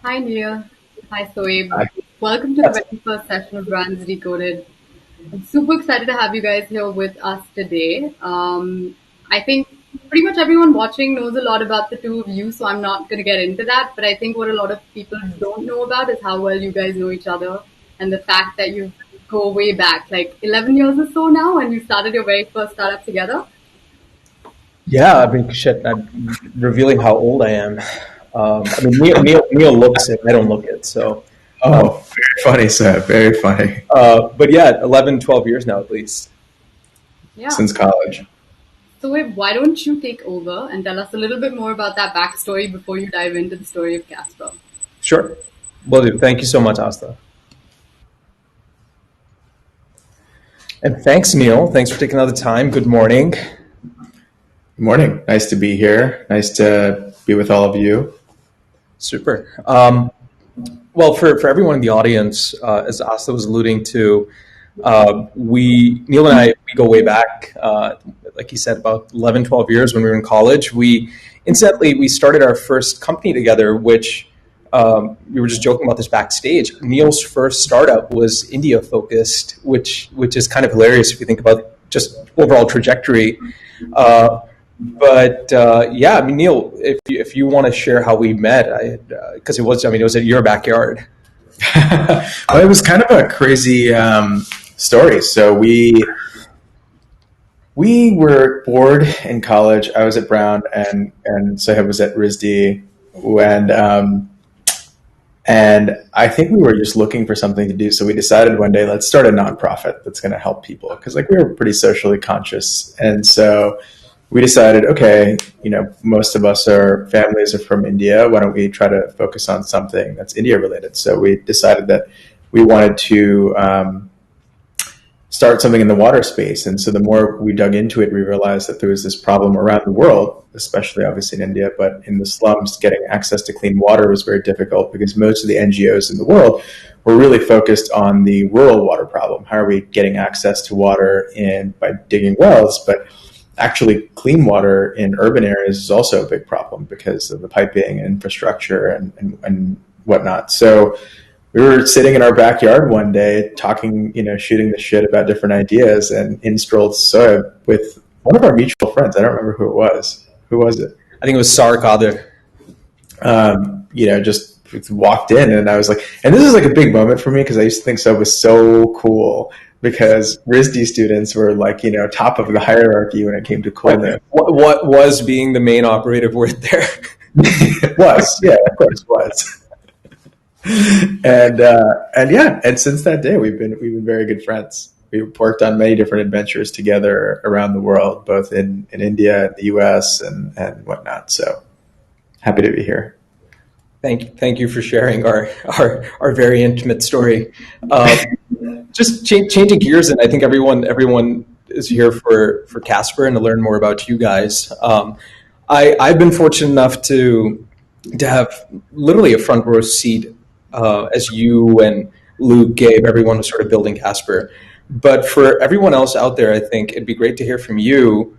Hi Neil. Hi Soaib. I, Welcome to the that's, very first session of Brands Decoded. I'm super excited to have you guys here with us today. I think pretty much everyone watching knows a lot about the two of you, so I'm not going to get into that. But I think what a lot of people don't know about is how well you guys know each other and the fact that you go way back, like 11 years or so now, and you started your very first startup together. yeah, I mean, shit, I'm revealing how old I am. Neil looks it. I don't look it. So, um, Oh, very funny, sir. Very funny. but yeah, 11, 12 years now at least. Yeah. Since college. Soaib, why don't you take over and tell us a little bit more about that backstory before you dive into the story of Casper? Sure. Will do. Thank you so much, Asta. And thanks, Neil. Thanks for taking all the time. Good morning. Good morning. Nice to be here. Nice to be with all of you. Super. Well, for everyone in the audience, as Asta was alluding to, Neil and I, we go way back, like he said, about 11, 12 years when we were in college. We started our first company together, which we were just joking about this backstage. Neil's first startup was India focused, which is kind of hilarious if you think about just overall trajectory. Yeah, I mean, Neil, if you want to share how we met, because it was at your backyard. Well, it was kind of a crazy story. So we were bored in college. I was at Brown, and Sohaib was at RISD, and I think we were just looking for something to do. So we decided one day, let's start a nonprofit that's going to help people, because like we were pretty socially conscious, and so we decided, okay, most of us our families are from India. Why don't we try to focus on something that's India related? So we decided that we wanted to start something in the water space. And so the more we dug into it, we realized that there was this problem around the world, especially obviously in India, but in the slums, getting access to clean water was very difficult because most of the NGOs in the world were really focused on the rural water problem. How are we getting access to water by digging wells? But actually clean water in urban areas is also a big problem because of the piping and infrastructure and whatnot. So we were sitting in our backyard one day talking, shooting the shit about different ideas, and in strolled Soaib with one of our mutual friends. I don't remember who it was. Who was it? I think it was Sarkader. Just walked in, and I was like, and this is like a big moment for me because I used to think Soaib was so cool because RISD students were like, top of the hierarchy when it came to coolness. What was being the main operative word there? It was, yeah, of course was. And since that day we've been very good friends. We've worked on many different adventures together around the world, both in India, the US, and whatnot. So happy to be here. Thank you for sharing our very intimate story. Just changing gears, and I think everyone is here for Casper and to learn more about you guys. I've been fortunate enough to have literally a front row seat as you and Luke gave everyone was sort of building Casper. But for everyone else out there, I think it'd be great to hear from you.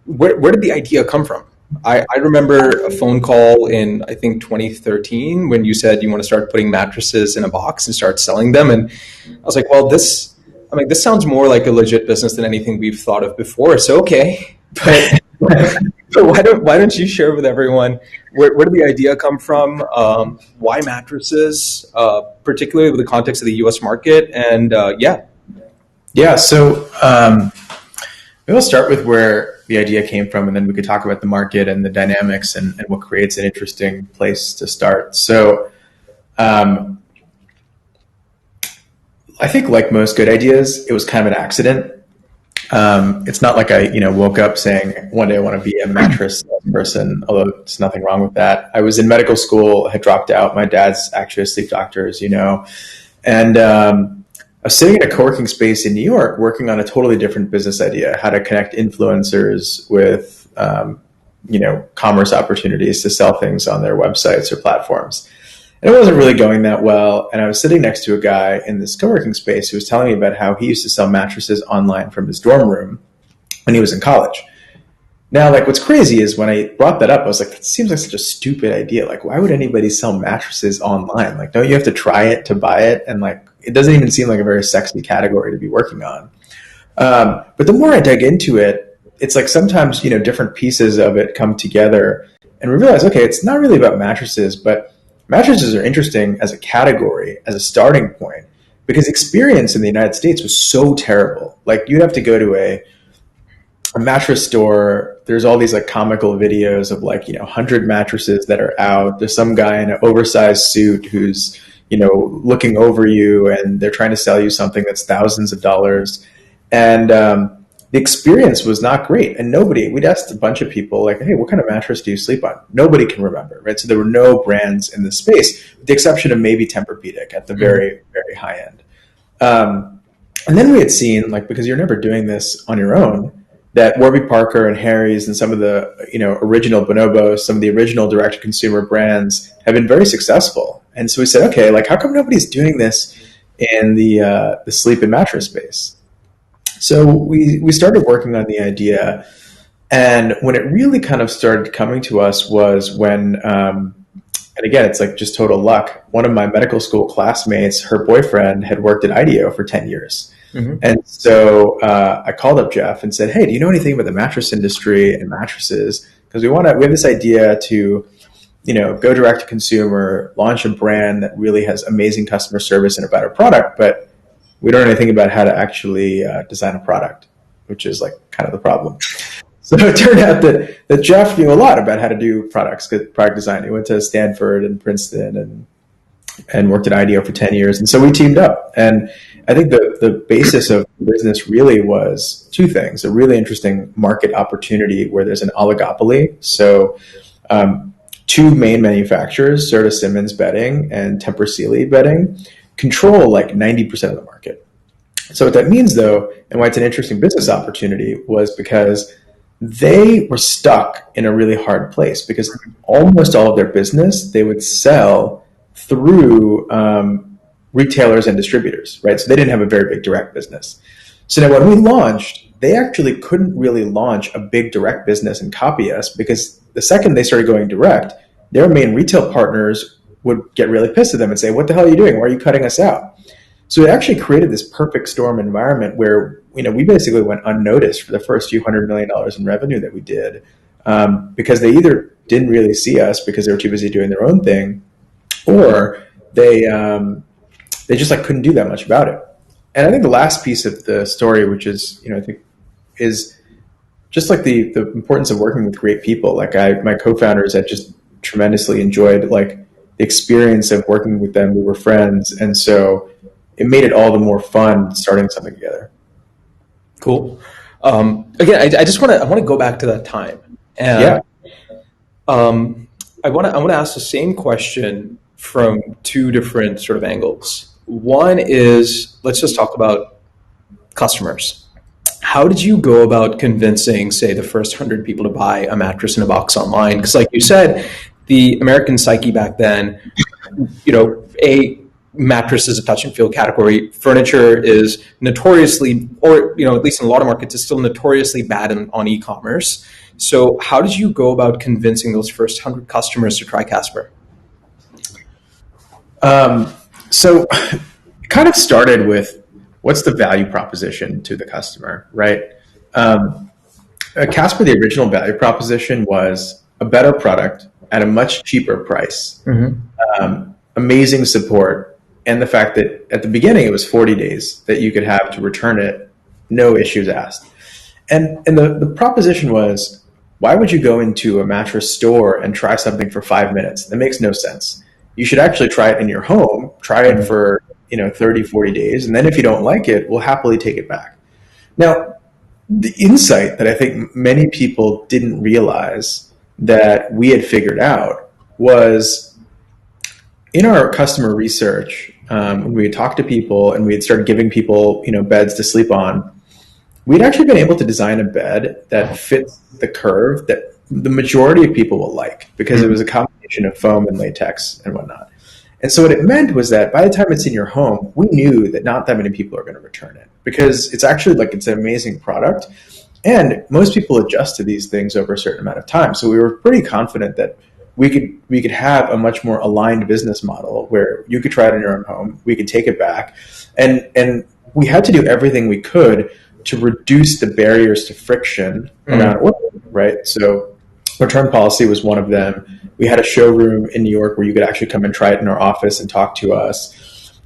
Where did the idea come from? I remember a phone call in, I think, 2013 when you said you want to start putting mattresses in a box and start selling them. And I was like, well, this sounds more like a legit business than anything we've thought of before. So, okay. But why don't you share with everyone where did the idea come from? Why mattresses, particularly with the context of the U.S. market? And Yeah. So maybe we'll start with where the idea came from, and then we could talk about the market and the dynamics and what creates an interesting place to start. So I think, like most good ideas, it was kind of an accident. It's not like I, woke up saying one day I want to be a mattress person, although there's nothing wrong with that. I was in medical school, had dropped out. My dad's actually a sleep doctor, as you know. And I was sitting in a co-working space in New York working on a totally different business idea, how to connect influencers with, commerce opportunities to sell things on their websites or platforms. And it wasn't really going that well. And I was sitting next to a guy in this co-working space who was telling me about how he used to sell mattresses online from his dorm room when he was in college. Now, like, what's crazy is when I brought that up, I was like, that seems like such a stupid idea. Like, why would anybody sell mattresses online? Like, don't you have to try it to buy it? And like, it doesn't even seem like a very sexy category to be working on. But the more I dug into it, it's like sometimes, different pieces of it come together and we realize, okay, it's not really about mattresses, but mattresses are interesting as a category, as a starting point, because experience in the United States was so terrible. Like, you'd have to go to a mattress store. There's all these like comical videos of like, 100 mattresses that are out. There's some guy in an oversized suit who's, looking over you, and they're trying to sell you something that's thousands of dollars. And the experience was not great. And we'd asked a bunch of people like, hey, what kind of mattress do you sleep on? Nobody can remember, right? So there were no brands in the space, with the exception of maybe Tempur-Pedic at the very, very high end. And then we had seen, like, because you're never doing this on your own, that Warby Parker and Harry's and some of the, original Bonobos, some of the original direct-to-consumer brands have been very successful. And so we said, okay, like, how come nobody's doing this in the sleep and mattress space? So we started working on the idea, and when it really kind of started coming to us was when, and again, it's like just total luck. One of my medical school classmates, her boyfriend had worked at IDEO for 10 years. Mm-hmm. And so I called up Jeff and said, hey, do you know anything about the mattress industry and mattresses? Because we have this idea to, go direct to consumer, launch a brand that really has amazing customer service and a better product, but we don't know anything about how to actually design a product, which is like kind of the problem. So it turned out that Jeff knew a lot about how to do product design. He went to Stanford and Princeton and worked at IDEO for 10 years. And so we teamed up. And I think the basis of the business really was two things: a really interesting market opportunity where there's an oligopoly. So two main manufacturers, Serta Simmons Bedding and Tempur Sealy Bedding, control like 90% of the market. So what that means, though, and why it's an interesting business opportunity, was because they were stuck in a really hard place, because almost all of their business they would sell through retailers and distributors, right? So they didn't have a very big direct business. So now when we launched, they actually couldn't really launch a big direct business and copy us, because the second they started going direct, their main retail partners would get really pissed at them and say, what the hell are you doing? Why are you cutting us out? So it actually created this perfect storm environment where, we basically went unnoticed for the first few $100 million in revenue that we did, because they either didn't really see us because they were too busy doing their own thing, or they just like couldn't do that much about it. And I think the last piece of the story, which is, I think is just like the importance of working with great people. Like my co-founders had just tremendously enjoyed like the experience of working with them. We were friends. And so it made it all the more fun starting something together. Cool. Again, I want to go back to that time. And, I want to ask the same question from two different sort of angles. One is, let's just talk about customers. How did you go about convincing, say, the first 100 people to buy a mattress in a box online? Because like you said, the American psyche back then, mattress is a touch and feel category. Furniture is notoriously, or at least in a lot of markets, is still notoriously bad on e-commerce. So how did you go about convincing those first 100 customers to try Casper? So it kind of started with, what's the value proposition to the customer, right? Casper, the original value proposition was a better product at a much cheaper price, amazing support, and the fact that at the beginning it was 40 days that you could have to return it, no issues asked. And the proposition was, why would you go into a mattress store and try something for 5 minutes? That makes no sense. You should actually try it in your home, try it for 30, 40 days, and then if you don't like it, we'll happily take it back. Now, the insight that I think many people didn't realize that we had figured out was, in our customer research, when we had talked to people and we had started giving people beds to sleep on, we'd actually been able to design a bed that fits the curve that the majority of people will like, because it was a combination of foam and latex and whatnot. And so what it meant was that by the time it's in your home, we knew that not that many people are going to return it, because it's actually like, it's an amazing product. And most people adjust to these things over a certain amount of time. So we were pretty confident that we could have a much more aligned business model where you could try it in your own home, we could take it back, and we had to do everything we could to reduce the barriers to friction around ordering, right? So return policy was one of them. We had a showroom in New York where you could actually come and try it in our office and talk to us.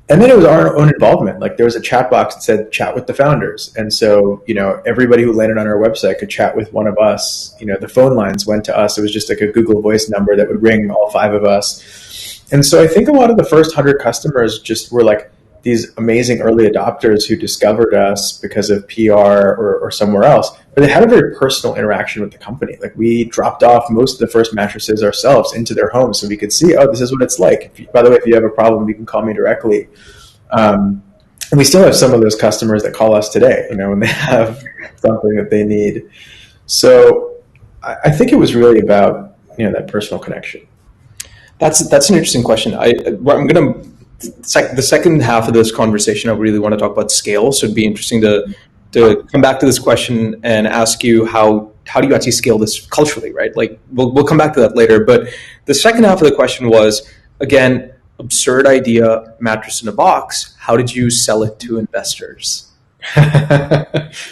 And then it was our own involvement. Like there was a chat box that said chat with the founders. And so, everybody who landed on our website could chat with one of us. The phone lines went to us. It was just like a Google Voice number that would ring all 5 of us. And so I think a lot of the first 100 customers just were like these amazing early adopters who discovered us because of PR or somewhere else. But they had a very personal interaction with the company. Like we dropped off most of the first mattresses ourselves into their homes so we could see, oh, this is what it's like. By the way, if you have a problem, you can call me directly. And we still have some of those customers that call us today, when they have something that they need. So I think it was really about, that personal connection. That's an interesting question. I'm going to the second half of this conversation, I really want to talk about scale. So it'd be interesting to come back to this question and ask you how do you actually scale this culturally, right? Like we'll come back to that later. But the second half of the question was, again, absurd idea, mattress in a box. How did you sell it to investors?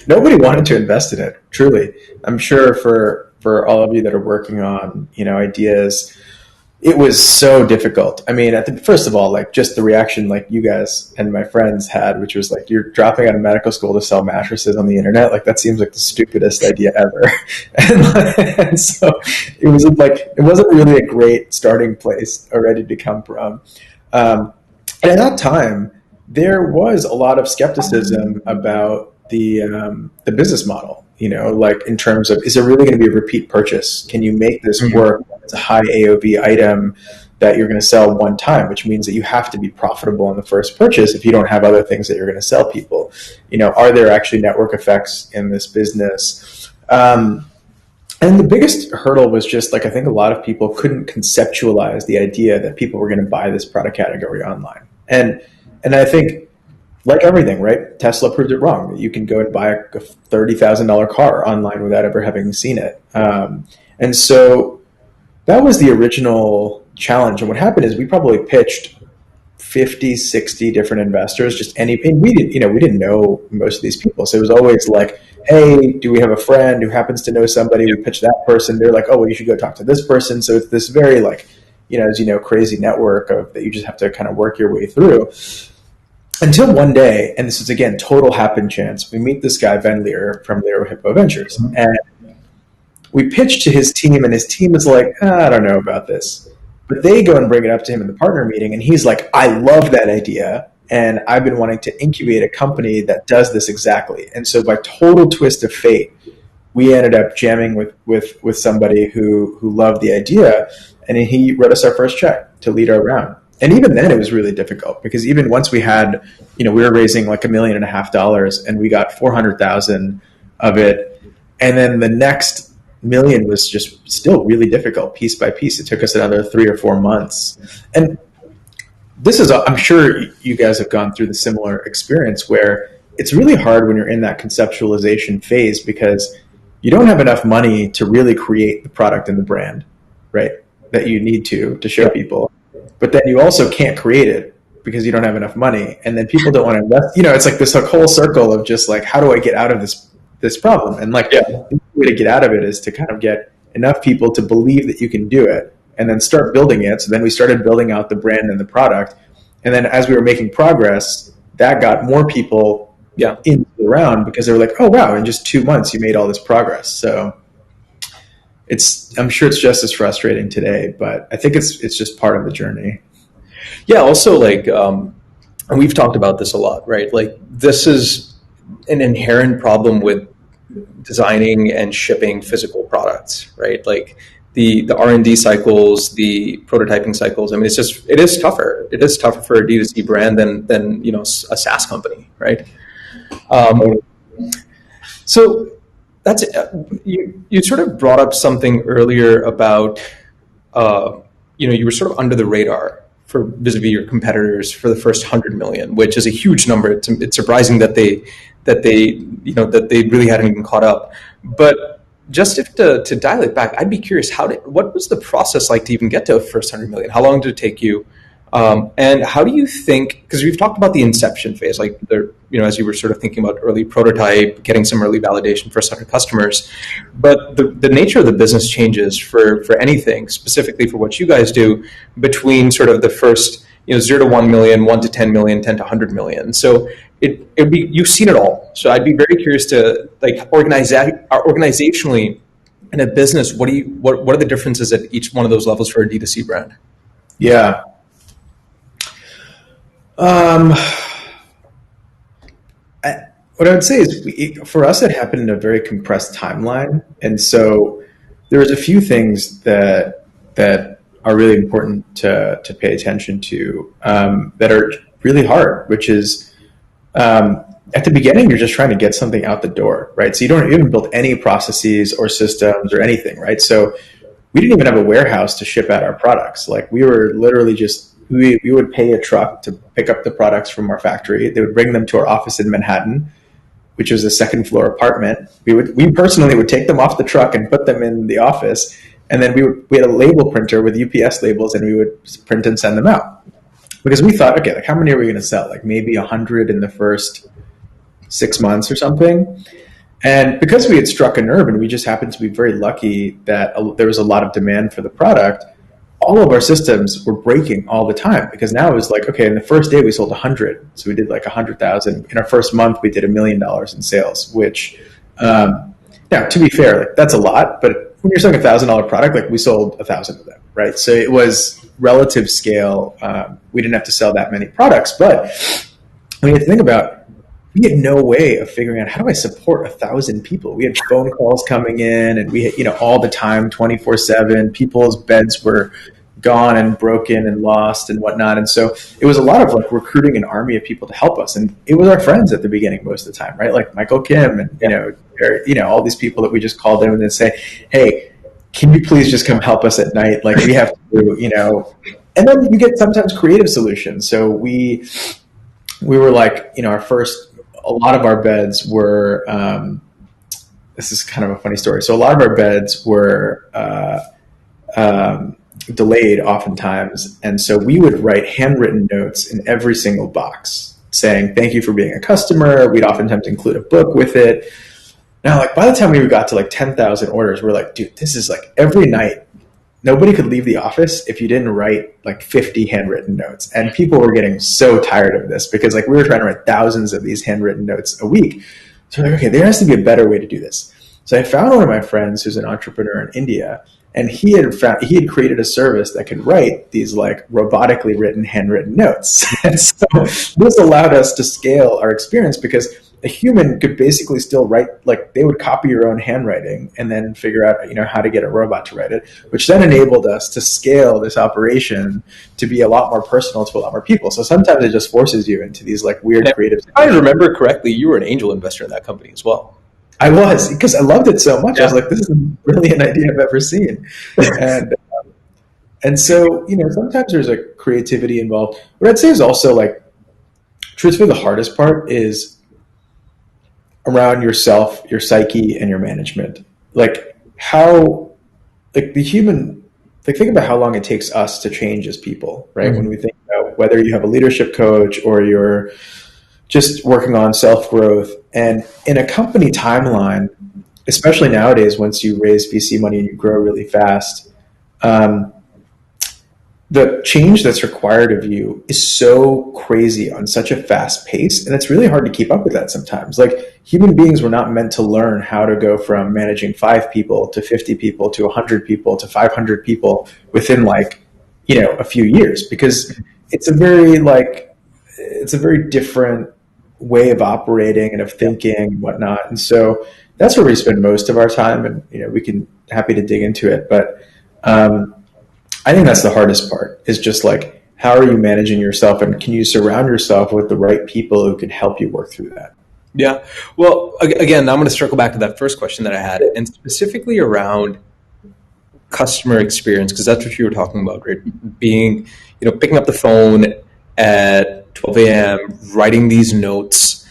Nobody wanted to invest in it, truly. I'm sure for all of you that are working on, ideas, it was so difficult. I mean, first of all, like just the reaction like you guys and my friends had, which was like, you're dropping out of medical school to sell mattresses on the internet. Like that seems like the stupidest idea ever. and so it wasn't really a great starting place already to come from. And at that time, there was a lot of skepticism about the business model. Like in terms of, is it really going to be a repeat purchase? Can you make this work? It's a high AOV item that you're going to sell one time, which means that you have to be profitable in the first purchase if you don't have other things that you're going to sell people. Are there actually network effects in this business? And the biggest hurdle was just like, I think a lot of people couldn't conceptualize the idea that people were going to buy this product category online. And I think, like everything, right? Tesla proved it wrong. You can go and buy a $30,000 car online without ever having seen it. And so that was the original challenge. And what happened is we probably pitched 50, 60 different investors, and we didn't know most of these people. So it was always like, hey, do we have a friend who happens to know somebody? We pitch that person. They're like, oh, well, you should go talk to this person. So it's this very crazy network that you just have to kind of work your way through. Until one day, and this is again total happen chance, we meet this guy Ben Lear from Lear Hippo Ventures, and we pitch to his team, and his team is like, I don't know about this, but they go and bring it up to him in the partner meeting, and he's like, I love that idea, and I've been wanting to incubate a company that does this exactly. And so, by total twist of fate, we ended up jamming with somebody who loved the idea, and he wrote us our first check to lead our round. And even then it was really difficult because even once we had, we were raising like $1.5 million and we got 400,000 of it. And then the next million was just still really difficult piece by piece. It took us another 3 or 4 months. And this is, I'm sure you guys have gone through the similar experience where it's really hard when you're in that conceptualization phase because you don't have enough money to really create the product and the brand, right? That you need to show people. But then you also can't create it because you don't have enough money. And then people don't want to invest. It's like this whole circle of just like, how do I get out of this problem? And the way to get out of it is to kind of get enough people to believe that you can do it and then start building it. So then we started building out the brand and the product. And then as we were making progress, that got more people into the round because they were like, oh, wow, in just 2 months, you made all this progress. So I'm sure it's just as frustrating today, but I think it's just part of the journey. Yeah. Also, and we've talked about this a lot, right? Like this is an inherent problem with designing and shipping physical products, right? Like the R&D cycles, the prototyping cycles. I mean, it is tougher. It is tougher for a D2C brand than a SaaS company, right? So that's you sort of brought up something earlier about you were sort of under the radar for vis-a-vis your competitors for the first 100 million, which is a huge number. It's surprising that they really hadn't even caught up. But just if to dial it back, I'd be curious, what was the process like to even get to the first 100 million? How long did it take you? And how do you think, because we've talked about the inception phase, like as you were sort of thinking about early prototype, getting some early validation for 100 customers, but the nature of the business changes for anything, specifically for what you guys do, between sort of the first 0 to 1 million, 1 to 10 million, 10 to 100 million. So it'd be, you've seen it all. So I'd be very curious to organizationally in a business, what are the differences at each one of those levels for a D2C brand? Yeah. What I would say is, for us, it happened in a very compressed timeline, and so there was a few things that are really important to pay attention to, that are really hard. Which is, at the beginning, you're just trying to get something out the door, right? So you haven't built any processes or systems or anything, right? So we didn't even have a warehouse to ship out our products. Like, we were literally just, we would pay a truck to pick up the products from our factory. They would bring them to our office in Manhattan, which was a second floor apartment. We personally would take them off the truck and put them in the office. And then we had a label printer with UPS labels, and we would print and send them out. Because we thought, okay, like, how many are we going to sell? Like, maybe 100 in the first 6 months or something. And because we had struck a nerve, and we just happened to be very lucky that there was a lot of demand for the product, all of our systems were breaking all the time, because now it was like, okay, in the first day we sold 100. So we did like 100,000. In our first month, we did $1 million in sales, which, now, to be fair, like, that's a lot, but when you're selling $1,000 product, like, we sold 1,000 of them, right? So it was relative scale. We didn't have to sell that many products, but when you think about, we had no way of figuring out, how do I support 1,000 people? We had phone calls coming in, and we had, all the time, 24/7. People's beds were gone and broken and lost and whatnot. And so it was a lot of like recruiting an army of people to help us. And it was our friends at the beginning most of the time, right? Like Michael Kim and, all these people that we just called in and say, hey, can you please just come help us at night? Like, we have to, and then you get sometimes creative solutions. So we were like, a lot of our beds were, this is kind of a funny story. So a lot of our beds were delayed oftentimes. And so we would write handwritten notes in every single box saying, thank you for being a customer. We'd oftentimes include a book with it. Now, like, by the time we got to like 10,000 orders, we're like, dude, this is like every night. Nobody could leave the office if you didn't write like 50 handwritten notes. And people were getting so tired of this, because like we were trying to write thousands of these handwritten notes a week. So we're like, okay, there has to be a better way to do this. So I found one of my friends who's an entrepreneur in India, and he had created a service that could write these like robotically written handwritten notes. And so this allowed us to scale our experience, because a human could basically still write, like, they would copy your own handwriting and then figure out, how to get a robot to write it, which then enabled us to scale this operation to be a lot more personal to a lot more people. So sometimes it just forces you into these like weird creative situations. If I remember correctly, you were an angel investor in that company as well. I was, because I loved it so much. Yeah. I was like, this is a brilliant idea I've ever seen. And so, sometimes there's a creativity involved. What I'd say is also, like, truthfully, the hardest part is around yourself, your psyche, and your management. Like, think about how long it takes us to change as people, right? Mm-hmm. When we think about whether you have a leadership coach or you're just working on self-growth, and in a company timeline, especially nowadays, once you raise VC money and you grow really fast, the change that's required of you is so crazy on such a fast pace, and it's really hard to keep up with that sometimes. Like, human beings were not meant to learn how to go from managing 5 people to 50 people to 100 people to 500 people within a few years, because it's a very different way of operating and of thinking and whatnot. And so that's where we spend most of our time, and we can happy to dig into it, but I think that's the hardest part, is just like, how are you managing yourself, and can you surround yourself with the right people who can help you work through that? Yeah. Well, again, I'm going to circle back to that first question that I had, and specifically around customer experience, because that's what you were talking about, right? Being, picking up the phone at 12 a.m., writing these notes.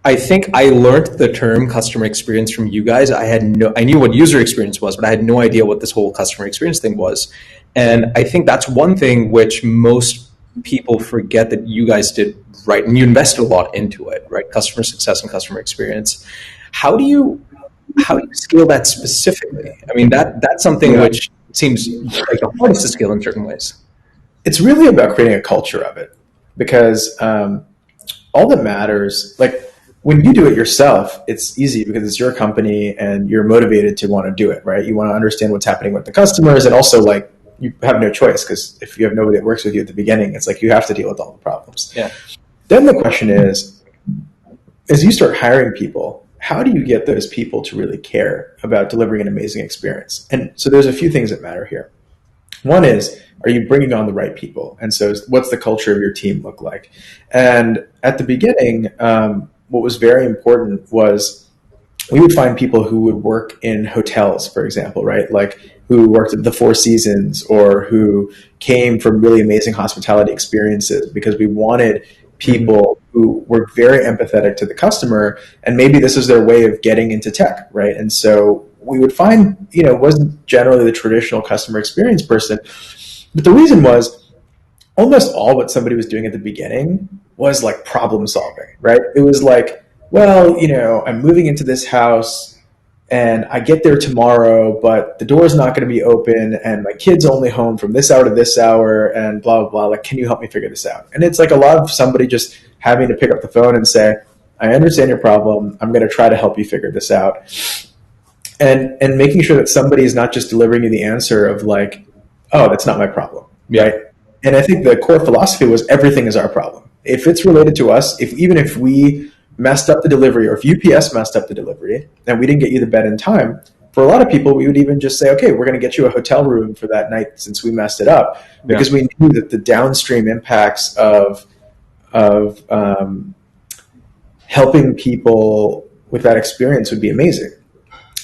I think I learned the term customer experience from you guys. I knew what user experience was, but I had no idea what this whole customer experience thing was. And I think that's one thing which most people forget that you guys did right, and you invested a lot into it, right? Customer success and customer experience. How do you scale that specifically? I mean, that's something which seems like the hardest to scale in certain ways. It's really about creating a culture of it, because all that matters, like when you do it yourself, it's easy because it's your company and you're motivated to want to do it, right? You want to understand what's happening with the customers, and also like you have no choice, because if you have nobody that works with you at the beginning, it's like you have to deal with all the problems. Yeah. Then the question is, as you start hiring people, how do you get those people to really care about delivering an amazing experience? And so there's a few things that matter here. One is, are you bringing on the right people? And so what's the culture of your team look like? And at the beginning, what was very important was we would find people who would work in hotels, for example, right? Like who worked at the Four Seasons, or who came from really amazing hospitality experiences, because we wanted people who were very empathetic to the customer, and maybe this is their way of getting into tech, right? And so we would find, it wasn't generally the traditional customer experience person, but the reason was almost all what somebody was doing at the beginning was like problem solving, right? It was like, well, I'm moving into this house and I get there tomorrow, but the door's not going to be open, and my kid's only home from this hour to this hour, and blah, blah, blah. Like, can you help me figure this out? And it's like a lot of somebody just having to pick up the phone and say, I understand your problem. I'm going to try to help you figure this out. And making sure that somebody is not just delivering you the answer of like, oh, that's not my problem, right? And I think the core philosophy was everything is our problem. If it's related to us, even if we messed up the delivery, or if UPS messed up the delivery and we didn't get you the bed in time, for a lot of people, we would even just say, okay, we're going to get you a hotel room for that night since we messed it up, because we knew that the downstream impacts of helping people with that experience would be amazing.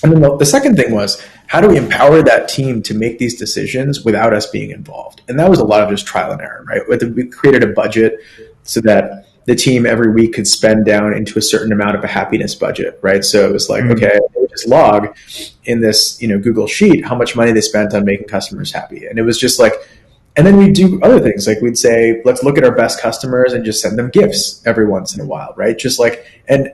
And then the second thing was, how do we empower that team to make these decisions without us being involved? And that was a lot of just trial and error, right? We created a budget so that the team every week could spend down into a certain amount of a happiness budget, right? So it was like, okay, they would just log in this, Google sheet, how much money they spent on making customers happy. And it was just like, and then we'd do other things. Like we'd say, let's look at our best customers and just send them gifts every once in a while, right? Just like, and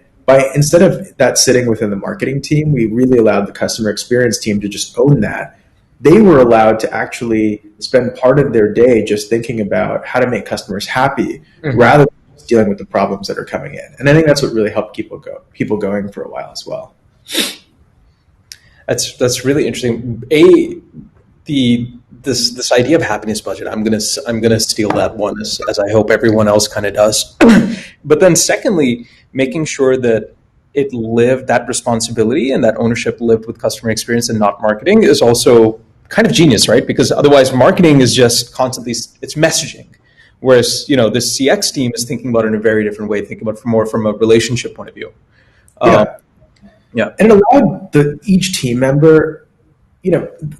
instead of that sitting within the marketing team, we really allowed the customer experience team to just own that. They were allowed to actually spend part of their day just thinking about how to make customers happy, rather than just dealing with the problems that are coming in. And I think that's what really helped people going for a while as well. That's really interesting. This idea of happiness budget, I'm gonna steal that one, as I hope everyone else kind of does. But then secondly, making sure that that responsibility and that ownership lived with customer experience and not marketing is also kind of genius, right? Because otherwise marketing is just constantly, it's messaging. Whereas, the CX team is thinking about it in a very different way, thinking about it more from a relationship point of view. Yeah. And it allowed each team member,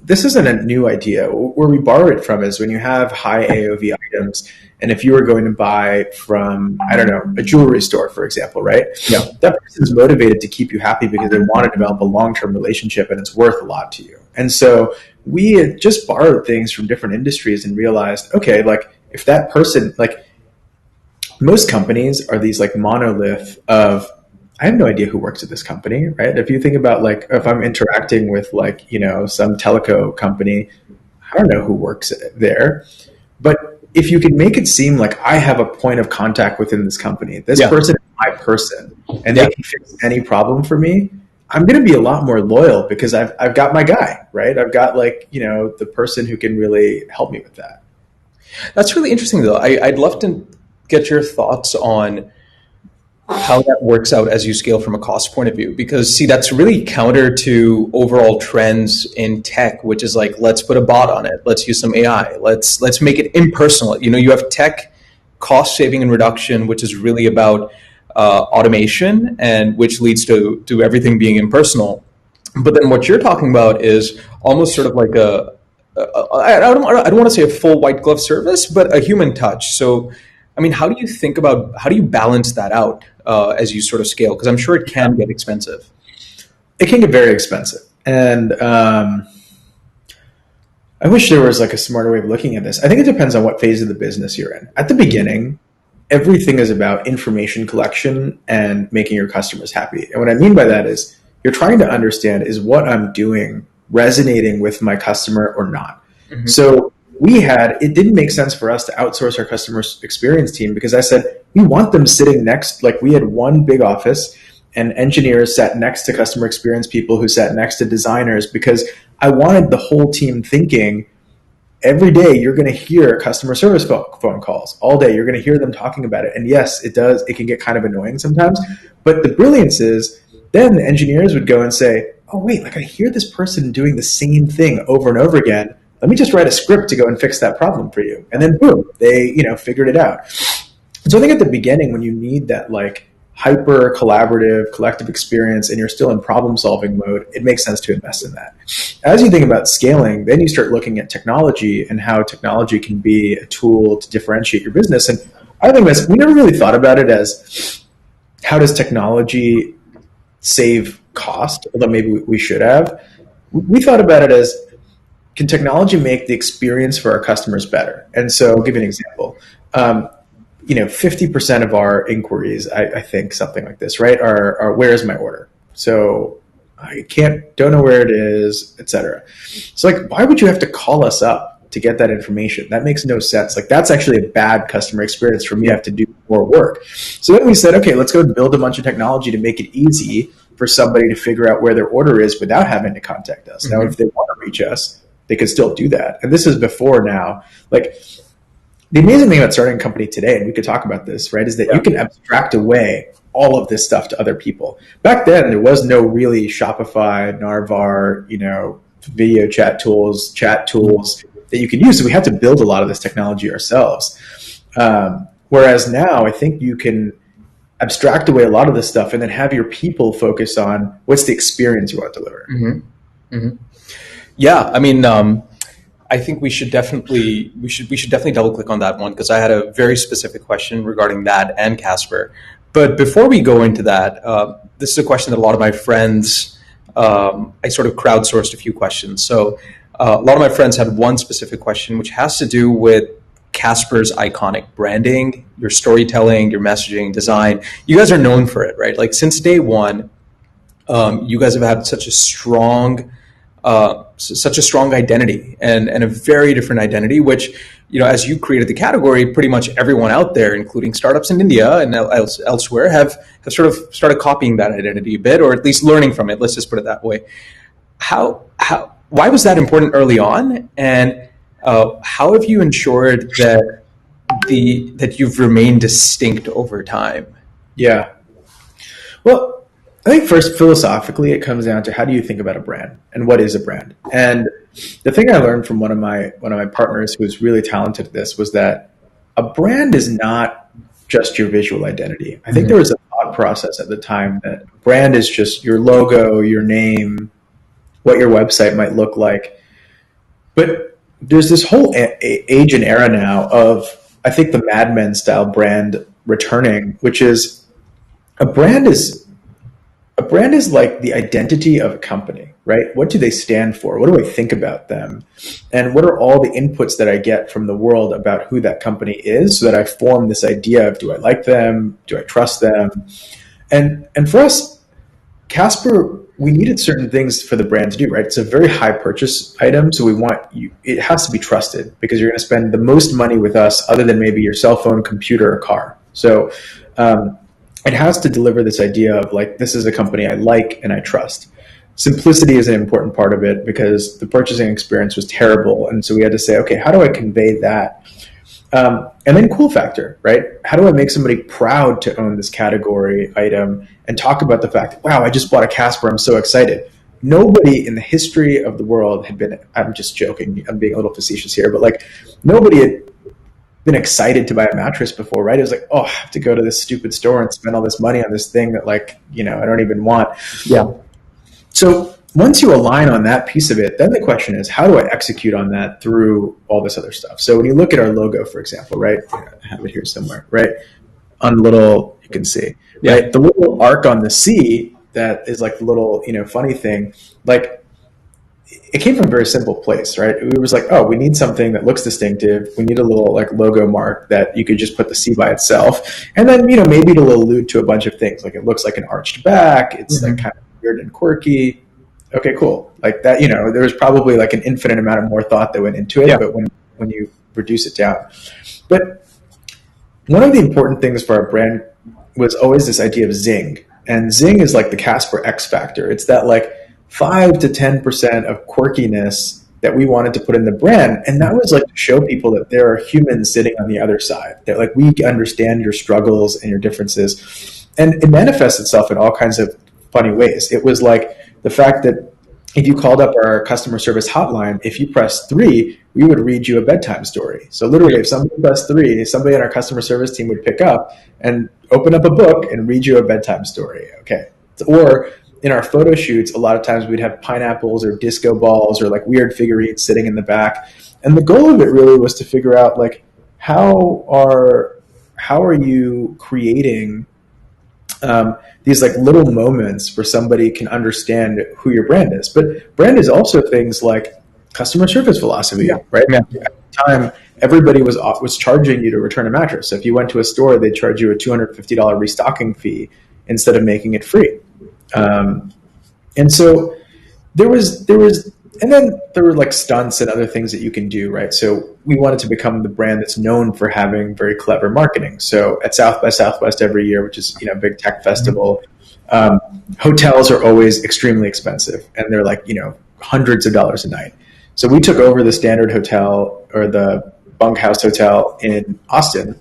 this isn't a new idea. Where we borrow it from is when you have high AOV items, and if you were going to buy from, I don't know, a jewelry store, for example, right? Yeah. That person is motivated to keep you happy because they want to develop a long-term relationship and it's worth a lot to you. And so we had just borrowed things from different industries and realized, okay, like if that person, like most companies are these like monolith of, I have no idea who works at this company, right? If you think about like, if I'm interacting with like, some telco company, I don't know who works there. But if you can make it seem like I have a point of contact within this company, this person is my person, and they can fix any problem for me, I'm going to be a lot more loyal because I've got my guy, right? I've got like, the person who can really help me with that. That's really interesting though. I'd love to get your thoughts on how that works out as you scale from a cost point of view, because see, that's really counter to overall trends in tech, which is like, let's put a bot on it. Let's use some AI. Let's make it impersonal. You have tech cost saving and reduction, which is really about automation, and which leads to everything being impersonal. But then what you're talking about is almost sort of like I don't want to say a full white glove service, but a human touch. So I mean, how do you balance that out as you sort of scale? Because I'm sure it can get expensive. It can get very expensive. And I wish there was like a smarter way of looking at this. I think it depends on what phase of the business you're in. At the beginning, everything is about information collection and making your customers happy. And what I mean by that is you're trying to understand, is what I'm doing resonating with my customer or not? Mm-hmm. So it didn't make sense for us to outsource our customer experience team, because I said, we want them sitting next, like we had one big office and engineers sat next to customer experience people who sat next to designers, because I wanted the whole team thinking, every day you're going to hear customer service phone calls all day. You're going to hear them talking about it. And yes, it can get kind of annoying sometimes. But the brilliance is then the engineers would go and say, oh, wait, like I hear this person doing the same thing over and over again. Let me just write a script to go and fix that problem for you. And then boom, they, figured it out. So I think at the beginning, when you need that like hyper collaborative collective experience and you're still in problem solving mode, it makes sense to invest in that. As you think about scaling, then you start looking at technology and how technology can be a tool to differentiate your business. And I think we never really thought about it as how does technology save cost, although maybe we should have. We thought about it as, can technology make the experience for our customers better? And so I'll give you an example. 50% of our inquiries, I think something like this, right, are where is my order? So I don't know where it is, etc. So like, why would you have to call us up to get that information? That makes no sense. Like that's actually a bad customer experience for me to have to do more work. So then we said, okay, let's go build a bunch of technology to make it easy for somebody to figure out where their order is without having to contact us. Mm-hmm. Now, if they want to reach us, they could still do that. And this is before now. Like, the amazing thing about starting a company today, and we could talk about this, right, is that you can abstract away all of this stuff to other people. Back then, there was no really Shopify, Narvar, video chat tools that you could use. So we had to build a lot of this technology ourselves. Whereas now, I think you can abstract away a lot of this stuff and then have your people focus on what's the experience you want to deliver. Mm-hmm. Mm-hmm. Yeah, I mean, I think we should definitely double click on that one, because I had a very specific question regarding that and Casper. But before we go into that, this is a question that a lot of my friends, I sort of crowdsourced a few questions. So a lot of my friends had one specific question, which has to do with Casper's iconic branding, your storytelling, your messaging, design. You guys are known for it, right? Like since day one, you guys have had such a strong identity and a very different identity, which, as you created the category, pretty much everyone out there, including startups in India and elsewhere, have sort of started copying that identity a bit, or at least learning from it. Let's just put it that way. Why was that important early on? And how have you ensured that you've remained distinct over time? Yeah. Well, I think first, philosophically, it comes down to how do you think about a brand and what is a brand? And the thing I learned from one of my partners who was really talented at this was that a brand is not just your visual identity. I think there was a thought process at the time that brand is just your logo, your name, what your website might look like. But there's this whole age and era now of, I think, the Mad Men style brand returning, which is a brand is like the identity of a company, right? What do they stand for? What do I think about them? And what are all the inputs that I get from the world about who that company is, so that I form this idea of, do I like them? Do I trust them? And for us, Casper, we needed certain things for the brand to do, right? It's a very high purchase item. So it has to be trusted, because you're going to spend the most money with us other than maybe your cell phone, computer, or car. So, it has to deliver this idea of like, this is a company I like and I trust. Simplicity is an important part of it, because the purchasing experience was terrible. And so we had to say, okay, how do I convey that? And then cool factor, right? How do I make somebody proud to own this category item and talk about the fact, wow, I just bought a Casper, I'm so excited. Nobody in the history of the world had been, I'm just joking, I'm being a little facetious here, but like nobody had been excited to buy a mattress before, right? It was like, oh, I have to go to this stupid store and spend all this money on this thing that, like, I don't even want. Yeah. So once you align on that piece of it, then the question is, how do I execute on that through all this other stuff? So when you look at our logo, for example, right? I have it here somewhere, right? On the little, you can see, right? The little arc on the C that is like the little, funny thing, like it came from a very simple place, right? It was like, oh, we need something that looks distinctive. We need a little like logo mark that you could just put the C by itself. And then, maybe it'll allude to a bunch of things. Like it looks like an arched back. It's like kind of weird and quirky. Okay, cool. Like that, there was probably like an infinite amount of more thought that went into it, but when you reduce it down. But one of the important things for our brand was always this idea of zing. And zing is like the Casper X factor. It's that like 5 to 10% of quirkiness that we wanted to put in the brand. And that was like to show people that there are humans sitting on the other side, that like we understand your struggles and your differences. And it manifests itself in all kinds of funny ways. It was like the fact that if you called up our customer service hotline, if you pressed 3, we would read you a bedtime story. So literally, if somebody pressed 3, somebody on our customer service team would pick up and open up a book and read you a bedtime story. Okay. Or in our photo shoots, a lot of times we'd have pineapples or disco balls or like weird figurines sitting in the back. And the goal of it really was to figure out like, how are you creating these like little moments where somebody can understand who your brand is. But brand is also things like customer service philosophy, right? Yeah. At the time, everybody was charging you to return a mattress. So if you went to a store, they'd charge you a $250 restocking fee instead of making it free. And so and then there were like stunts and other things that you can do, right? So we wanted to become the brand that's known for having very clever marketing. So at South by Southwest every year, which is, a big tech festival, hotels are always extremely expensive and they're like, hundreds of dollars a night. So we took over the Standard Hotel or the Bunkhouse Hotel in Austin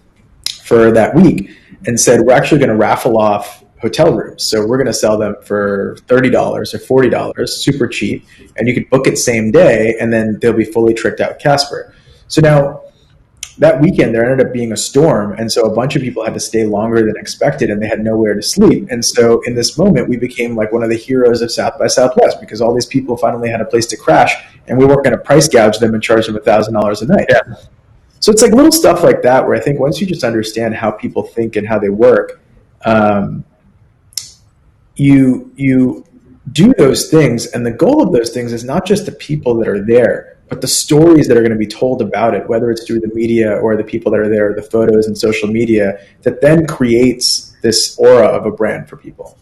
for that week and said, we're actually going to raffle off hotel rooms. So we're going to sell them for $30 or $40, super cheap. And you could book it same day and then they'll be fully tricked out Casper. So now that weekend there ended up being a storm. And so a bunch of people had to stay longer than expected and they had nowhere to sleep. And so in this moment, we became like one of the heroes of South by Southwest because all these people finally had a place to crash and we weren't going to price gouge them and charge them $1,000 a night. Yeah. So it's like little stuff like that where I think once you just understand how people think and how they work, you do those things, and the goal of those things is not just the people that are there, but the stories that are going to be told about it, whether it's through the media or the people that are there, the photos and social media, that then creates this aura of a brand for people.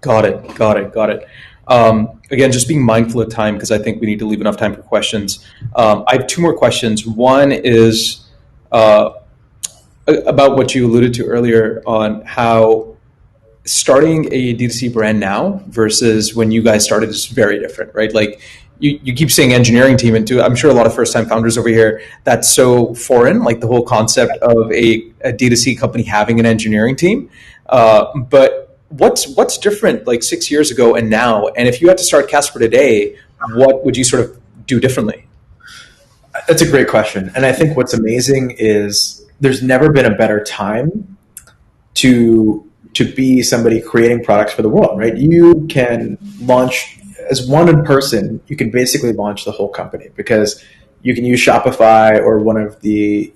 Got it. Again, just being mindful of time because I think we need to leave enough time for questions. I have 2 more questions. One is about what you alluded to earlier on how starting a D2C brand now versus when you guys started is very different, right? Like you keep saying engineering team, and I'm sure a lot of first-time founders over here, that's so foreign, like the whole concept of a D2C company having an engineering team. But what's different like 6 years ago and now? And if you had to start Casper today, what would you sort of do differently? That's a great question. And I think what's amazing is there's never been a better time to be somebody creating products for the world, right? You can launch as one person, you can basically launch the whole company because you can use Shopify or one of the,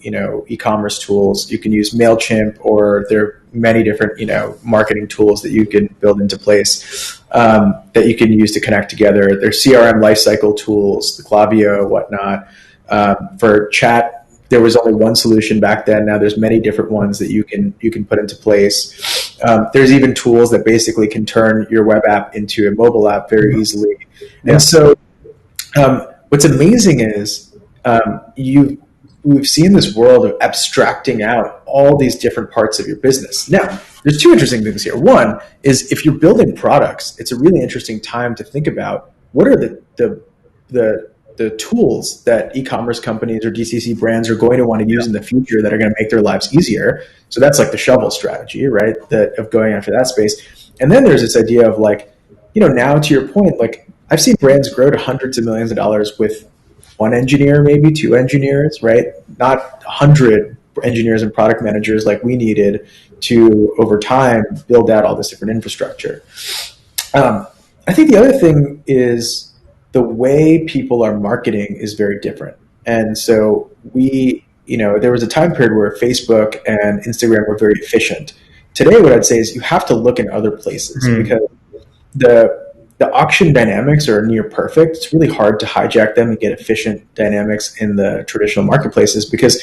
e-commerce tools. You can use MailChimp, or there are many different, marketing tools that you can build into place that you can use to connect together. There's CRM lifecycle tools, the Klaviyo, whatnot. For chat, there was only one solution back then. Now there's many different ones that you can put into place. There's even tools that basically can turn your web app into a mobile app very easily. Yeah. And so what's amazing is we've seen this world of abstracting out all these different parts of your business. Now, there's 2 interesting things here. One is if you're building products, it's a really interesting time to think about what are the tools that e-commerce companies or DCC brands are going to want to use in the future that are going to make their lives easier. So that's like the shovel strategy, right? Of going after that space. And then there's this idea of like, now to your point, like I've seen brands grow to hundreds of millions of dollars with 1 engineer, maybe 2 engineers, right? Not 100 engineers and product managers like we needed to, over time, build out all this different infrastructure. I think the other thing is the way people are marketing is very different. And so there was a time period where Facebook and Instagram were very efficient. Today, what I'd say is you have to look in other places because the auction dynamics are near perfect. It's really hard to hijack them and get efficient dynamics in the traditional marketplaces because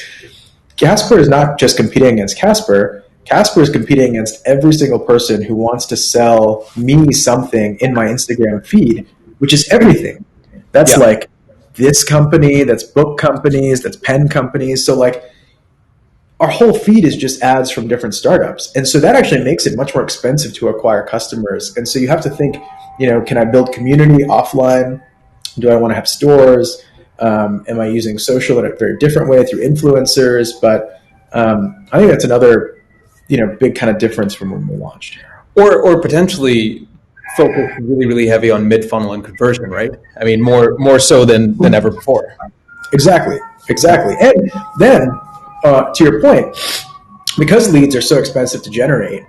Casper is not just competing against Casper. Casper is competing against every single person who wants to sell me something in my Instagram feed, which is everything. That's like this company, that's book companies, that's pen companies. So like our whole feed is just ads from different startups. And so that actually makes it much more expensive to acquire customers. And so you have to think, can I build community offline? Do I want to have stores? Am I using social in a very different way through influencers? But I think that's another big kind of difference from when we launched. Or potentially focus really, really heavy on mid-funnel and conversion, right? I mean, more so than ever before. Exactly. And then, to your point, because leads are so expensive to generate,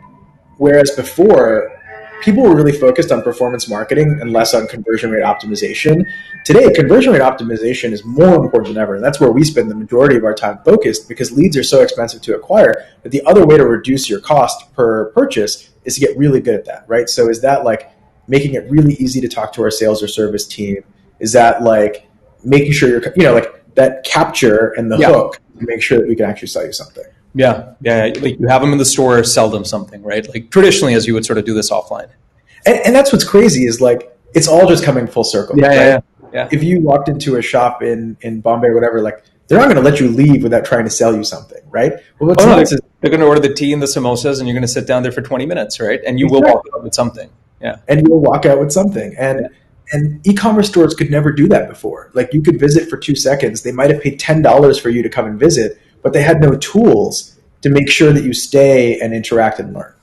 whereas before, people were really focused on performance marketing and less on conversion rate optimization. Today, conversion rate optimization is more important than ever. And that's where we spend the majority of our time focused because leads are so expensive to acquire that the other way to reduce your cost per purchase is to get really good at that, right? So is that like making it really easy to talk to our sales or service team? Is that like making sure you're, like that capture and the hook to make sure that we can actually sell you something? Yeah. Like you have them in the store, sell them something, right? Like traditionally, as you would sort of do this offline. And that's what's crazy is like it's all just coming full circle. Yeah. If you walked into a shop in Bombay or whatever, like they're not going to let you leave without trying to sell you something, right? Well, they're going to order the tea and the samosas, and you're going to sit down there for 20 minutes, right? And you will walk out with something. Yeah. And you will walk out with something. And e-commerce stores could never do that before. Like you could visit for 2 seconds. They might have paid $10 for you to come and visit, but they had no tools to make sure that you stay and interact and learn.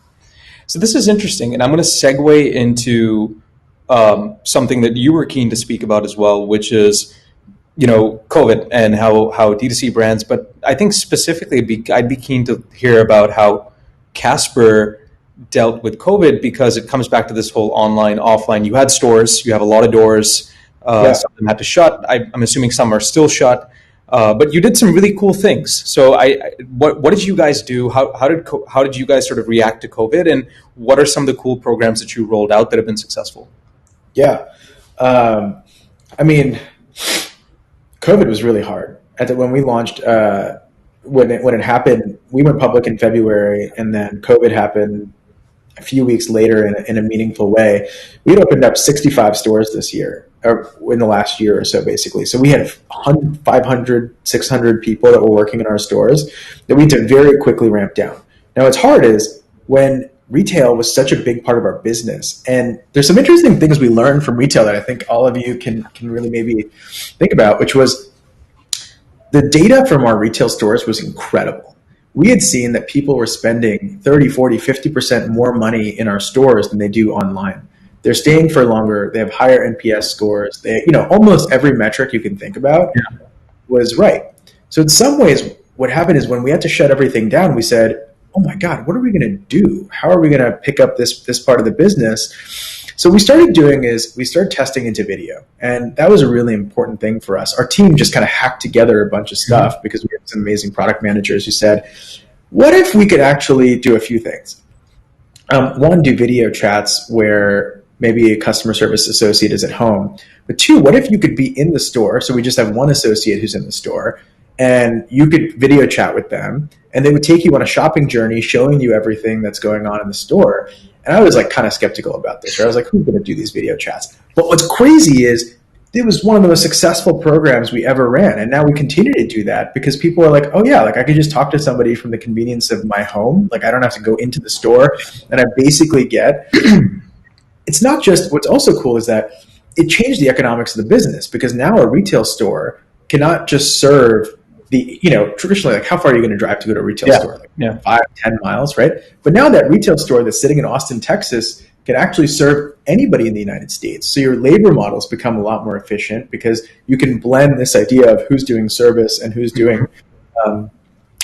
So this is interesting, and I'm going to segue into something that you were keen to speak about as well, which is, COVID and how D2C brands, but I think specifically I'd be keen to hear about how Casper dealt with COVID because it comes back to this whole online, offline. You had stores, you have a lot of doors, some of them had to shut. I'm assuming some are still shut. But you did some really cool things. So, what did you guys do? How did you guys sort of react to COVID, and what are some of the cool programs that you rolled out that have been successful? Yeah, I mean, COVID was really hard. When we launched, when it happened, we went public in February, and then COVID happened a few weeks later in a meaningful way. We'd opened up 65 stores this year. Or in the last year or so, basically. So we had 500, 600 people that were working in our stores that we had to very quickly ramp down. Now, what's hard is when retail was such a big part of our business, and there's some interesting things we learned from retail that I think all of you can really maybe think about, which was the data from our retail stores was incredible. We had seen that people were spending 30, 40, 50% more money in our stores than they do online. They're staying for longer. They have higher NPS scores. Almost every metric you can think about was right. So in some ways, what happened is when we had to shut everything down, we said, oh my God, what are we going to do? How are we going to pick up this part of the business? So what we started doing is we started testing into video. And that was a really important thing for us. Our team just kind of hacked together a bunch of stuff because we had some amazing product managers who said, what if we could actually do a few things? One, do video chats where maybe a customer service associate is at home. But two, what if you could be in the store? So we just have one associate who's in the store and you could video chat with them and they would take you on a shopping journey, showing you everything that's going on in the store. And I was like kind of skeptical about this. Right? I was like, who's going to do these video chats? But what's crazy is it was one of the most successful programs we ever ran. And now we continue to do that because people are like, oh yeah, like I could just talk to somebody from the convenience of my home. Like I don't have to go into the store and I basically get... It's not just, what's also cool is that it changed the economics of the business because now a retail store cannot just serve the, traditionally, like how far are you going to drive to go to a retail store? Like 5, 10 miles, right? But now that retail store that's sitting in Austin, Texas can actually serve anybody in the United States. So your labor models become a lot more efficient because you can blend this idea of who's doing service and who's doing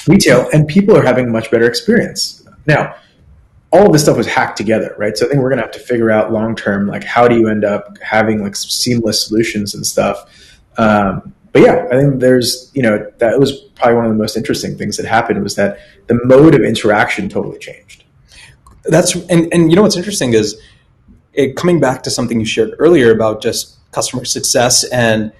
retail, and people are having a much better experience. Now, all of this stuff was hacked together, right? So I think we're going to have to figure out long term, like how do you end up having like seamless solutions and stuff. But yeah, I think there's, that was probably one of the most interesting things that happened, was that the mode of interaction totally changed. And what's interesting is coming back to something you shared earlier about just customer success and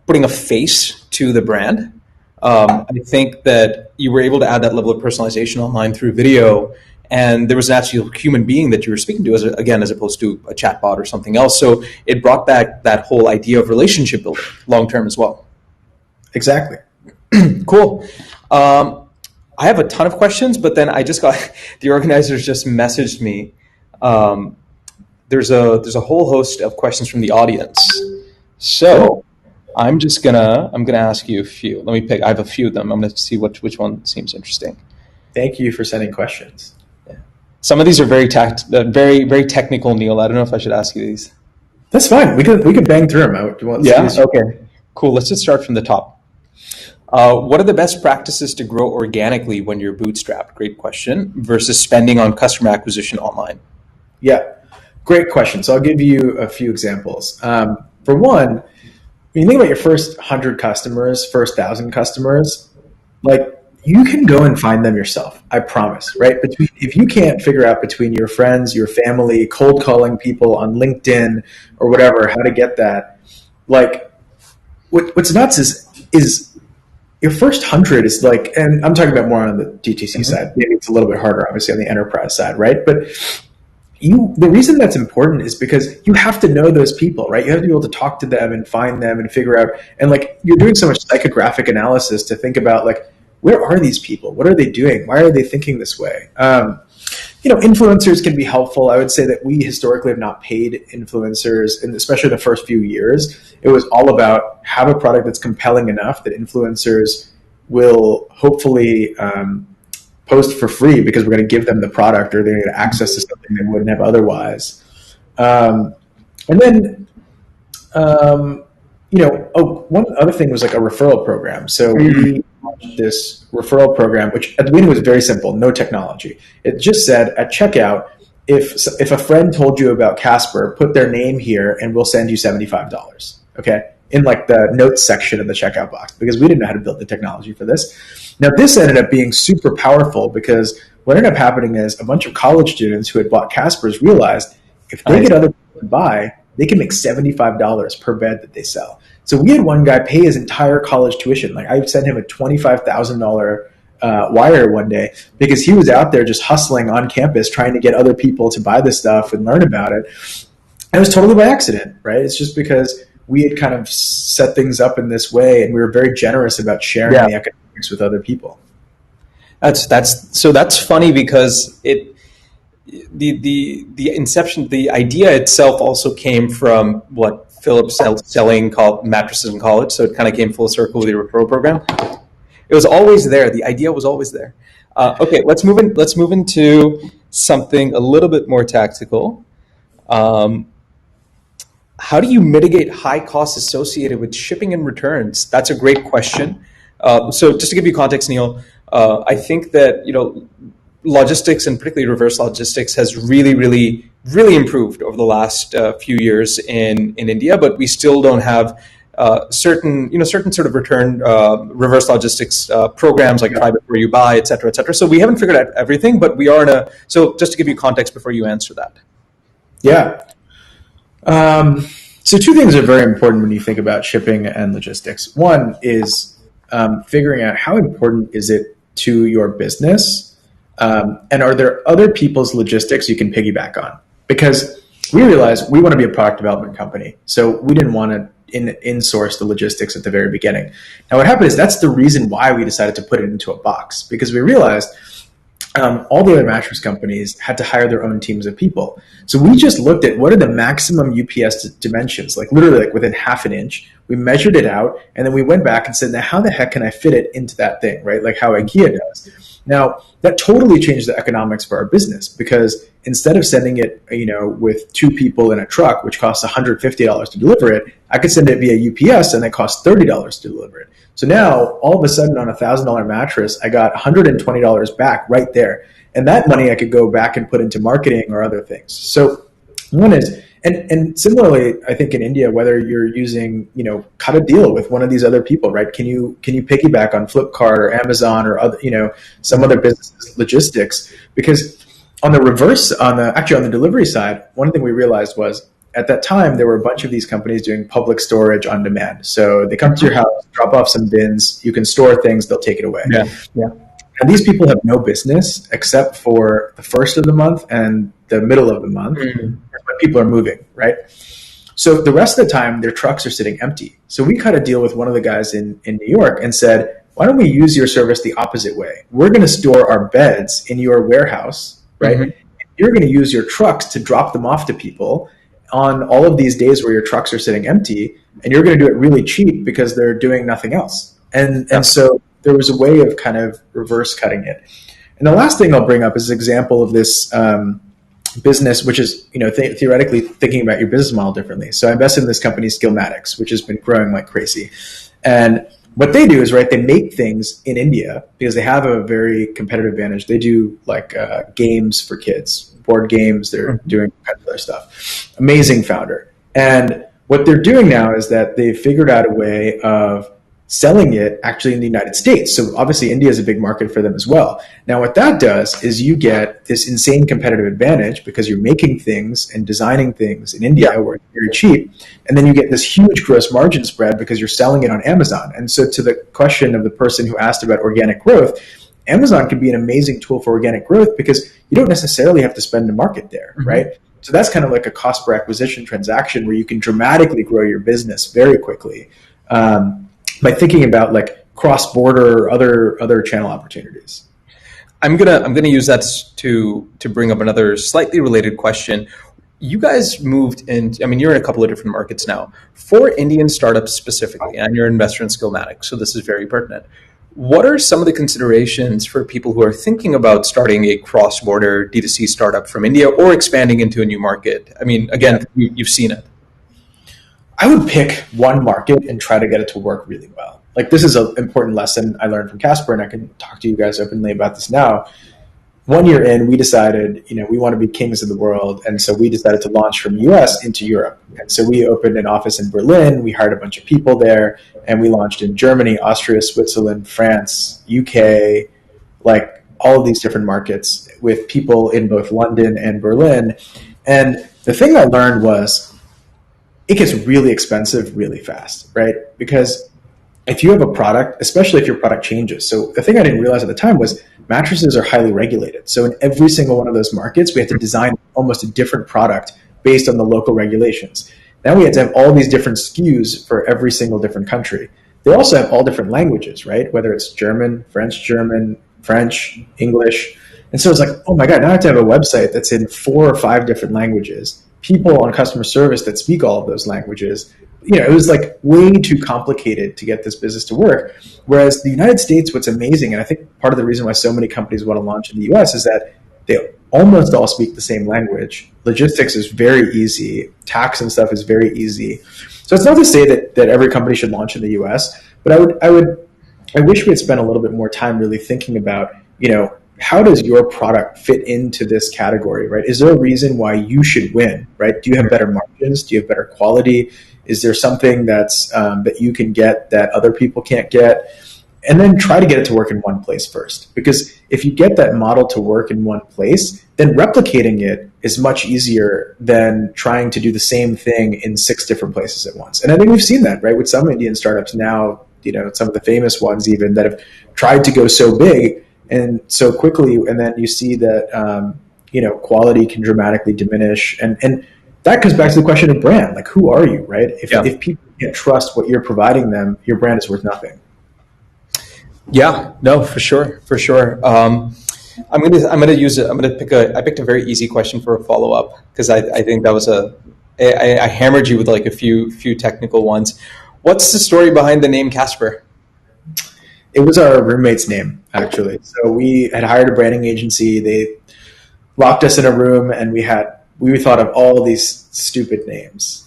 putting a face to the brand. I think that you were able to add that level of personalization online through video, and there was an actual human being that you were speaking to, as opposed to a chatbot or something else. So it brought back that whole idea of relationship building long term as well. Exactly. Cool. I have a ton of questions, but then I just got the organizers just messaged me. There's a whole host of questions from the audience. So I'm gonna ask you a few. Let me pick. I have a few of them. I'm gonna see which one seems interesting. Thank you for sending questions. Yeah. Some of these are very very technical, Neil. I don't know if I should ask you these. That's fine. We could bang through them. Yeah. Okay. Cool. Let's just start from the top. What are the best practices to grow organically when you're bootstrapped? Great question. Versus spending on customer acquisition online. Yeah, great question. So I'll give you a few examples. For one, when you think about your first 100 customers, first 1,000 customers, like you can go and find them yourself. I promise, right? If you can't figure out between your friends, your family, cold calling people on LinkedIn or whatever, how to get that, like what's nuts is your first 100 is like, and I'm talking about more on the DTC side. Maybe it's a little bit harder, obviously, on the enterprise side, right? But the reason that's important is because you have to know those people, right? You have to be able to talk to them and find them and figure out, and like you're doing so much psychographic analysis to think about like, where are these people? What are they doing? Why are they thinking this way? Influencers can be helpful. I would say that we historically have not paid influencers, and especially the first few years, it was all about have a product that's compelling enough that influencers will hopefully post for free because we're going to give them the product, or they're going to get access to something they wouldn't have otherwise. And then, one other thing was like a referral program. So we launched this referral program, which at the beginning was very simple, no technology. It just said at checkout, if a friend told you about Casper, put their name here and we'll send you $75. Okay. In like the notes section of the checkout box, because we didn't know how to build the technology for this. Now this ended up being super powerful, because what ended up happening is a bunch of college students who had bought Caspers realized if they get other people to buy, they can make $75 per bed that they sell. So we had one guy pay his entire college tuition. Like I sent him a $25,000 wire one day because he was out there just hustling on campus trying to get other people to buy this stuff and learn about it. And it was totally by accident, right? It's just because we had kind of set things up in this way, and we were very generous about sharing the economics with other people. That's funny, because the inception, the idea itself also came from what Philip selling mattresses in college. So it kind of came full circle with the referral program. It was always there. The idea was always there. Okay, let's move into something a little bit more tactical. How do you mitigate high costs associated with shipping and returns? That's a great question. So just to give you context, Neil, I think that logistics, and particularly reverse logistics, has really, really, really improved over the last few years in India, but we still don't have certain sort of reverse logistics programs like try before you buy, et cetera, et cetera. So we haven't figured out everything, but we are so just to give you context before you answer that. Yeah. So two things are very important when you think about shipping and logistics. One is figuring out how important is it to your business, and are there other people's logistics you can piggyback on? Because we realized we want to be a product development company, so we didn't want to in-source the logistics at the very beginning. Now what happened is that's the reason why we decided to put it into a box, because we realized all the other mattress companies had to hire their own teams of people. So we just looked at what are the maximum UPS dimensions, like literally like within half an inch. We measured it out, and then we went back and said, now how the heck can I fit it into that thing, right? Like how IKEA does. Now, that totally changed the economics for our business, because instead of sending it, with 2 people in a truck, which costs $150 to deliver it, I could send it via UPS and it costs $30 to deliver it. So now, all of a sudden, on a $1,000 mattress, I got $120 back right there. And that money I could go back and put into marketing or other things. So one is, and similarly, I think in India, whether you're using, cut a deal with one of these other people, right? Can you piggyback on Flipkart or Amazon or other, some other businesses, logistics? Because on the reverse, on the delivery side, one thing we realized was, at that time, there were a bunch of these companies doing public storage on demand. So they come to your house, drop off some bins, you can store things, they'll take it away. Yeah. And these people have no business except for the first of the month and the middle of the month, when people are moving, right? So the rest of the time, their trucks are sitting empty. So we cut a deal with one of the guys in New York and said, why don't we use your service the opposite way? We're going to store our beds in your warehouse, right? Mm-hmm. You're going to use your trucks to drop them off to people on all of these days where your trucks are sitting empty, and you're going to do it really cheap because they're doing nothing else. And so there was a way of kind of reverse cutting it. And the last thing I'll bring up is an example of this business, which is, theoretically thinking about your business model differently. So I invested in this company, Skillmatics, which has been growing like crazy. And what they do is, right, they make things in India because they have a very competitive advantage. They do like games for kids, board games. They're doing kind of other stuff. Amazing founder. And what they're doing now is that they've figured out a way of selling it actually in the United States. So obviously India is a big market for them as well. Now what that does is you get this insane competitive advantage because you're making things and designing things in India where it's very cheap. And then you get this huge gross margin spread because you're selling it on Amazon. And so to the question of the person who asked about organic growth, Amazon can be an amazing tool for organic growth because you don't necessarily have to spend to market there, right? So that's kind of like a cost per acquisition transaction where you can dramatically grow your business very quickly. By thinking about like cross-border or other channel opportunities. I'm gonna use that to bring up another slightly related question. You guys moved in. I mean, you're in a couple of different markets now. For Indian startups specifically, and you're an investor in Skillmatics, so this is very pertinent. What are some of the considerations for people who are thinking about starting a cross-border D2C startup from India or expanding into a new market? I mean, again, you've seen it. I would pick one market and try to get it to work really well. Like, this is an important lesson I learned from Casper, and I can talk to you guys openly about this now. 1 year in, we decided, we want to be kings of the world. And so we decided to launch from US into Europe. And so we opened an office in Berlin. We hired a bunch of people there, and we launched in Germany, Austria, Switzerland, France, UK, like all of these different markets with people in both London and Berlin. And the thing I learned was, it gets really expensive really fast, right? Because if you have a product, especially if your product changes. So the thing I didn't realize at the time was mattresses are highly regulated. So in every single one of those markets, we had to design almost a different product based on the local regulations. Now we had to have all these different SKUs for every single different country. They also have all different languages, right? Whether it's German, French, English. And so it's like, oh my God, now I have to have a website that's in 4 or 5 different languages. People on customer service that speak all of those languages. It was like way too complicated to get this business to work. Whereas the United States, what's amazing, and I think part of the reason why so many companies want to launch in the US is that they almost all speak the same language. Logistics is very easy. Tax and stuff is very easy. So it's not to say that every company should launch in the US, but I wish we had spent a little bit more time really thinking about, how does your product fit into this category, right? Is there a reason why you should win, right? Do you have better margins? Do you have better quality? Is there something that's that you can get that other people can't get? And then try to get it to work in one place first. Because if you get that model to work in one place, then replicating it is much easier than trying to do the same thing in 6 different places at once. And I think we've seen that, right? With some Indian startups now, some of the famous ones even that have tried to go so big and so quickly, and then you see that quality can dramatically diminish, and that comes back to the question of brand. Like, who are you, right? If people can't trust what you're providing them, your brand is worth nothing. Yeah, no, for sure. I'm gonna pick a very easy question for a follow up because I think that was I hammered you with like a few technical ones. What's the story behind the name Casper? It was our roommate's name, actually. So we had hired a branding agency. They locked us in a room, and we thought of all these stupid names.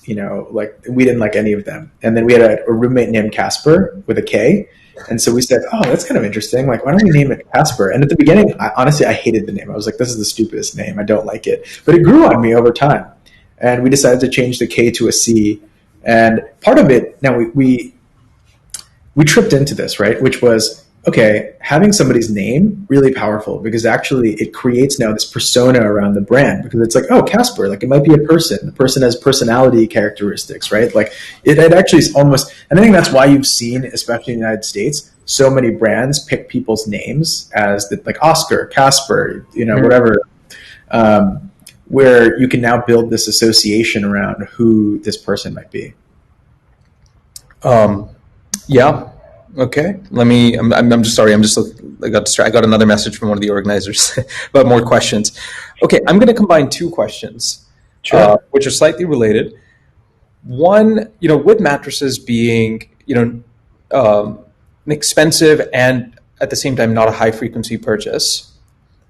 Like we didn't like any of them. And then we had a roommate named Casper with a K. And so we said, oh, that's kind of interesting. Like, why don't we name it Casper? And at the beginning, honestly, I hated the name. I was like, this is the stupidest name. I don't like it. But it grew on me over time. And we decided to change the K to a C. And part of it, now we tripped into this, right? Which was, okay, having somebody's name, really powerful, because actually it creates now this persona around the brand, because it's like, oh, Casper, like it might be a person. The person has personality characteristics, right? Like it actually is almost, and I think that's why you've seen, especially in the United States, so many brands pick people's names as like Oscar, Casper, whatever, where you can now build this association around who this person might be. Yeah. Okay. I'm just sorry. I got distracted. I got another message from one of the organizers about more questions. Okay. I'm going to combine two questions, Sure. Which are slightly related. One, with mattresses being, an expensive and at the same time not a high frequency purchase.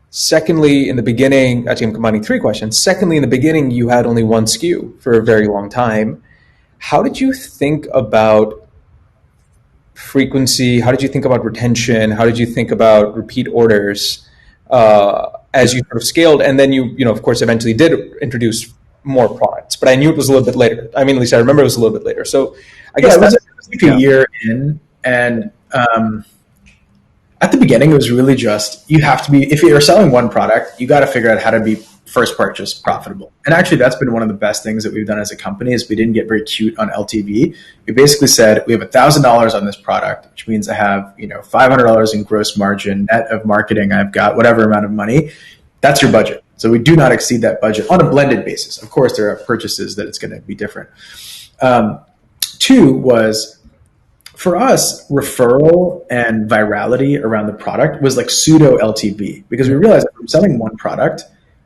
Secondly, in the beginning, actually I'm combining three questions. Secondly, in the beginning, you had only one SKU for a very long time. How did you think about frequency? How did you think about retention? How did you think about repeat orders as you sort of scaled? And then you of course, eventually did introduce more products. But I knew it was a little bit later. I mean, at least I remember it was a little bit later. So I guess it was like a year in, and at the beginning, it was really just, you have to be, if you're selling one product, you got to figure out how to be first purchase profitable. And actually, that's been one of the best things that we've done as a company is we didn't get very cute on LTV. We basically said, we have $1,000 on this product, which means I have, $500 in gross margin, net of marketing. I've got whatever amount of money. That's your budget. So we do not exceed that budget on a blended basis. Of course, there are purchases that it's going to be different. Two was, for us, referral and virality around the product was like pseudo LTV, because we realized if I'm selling one product,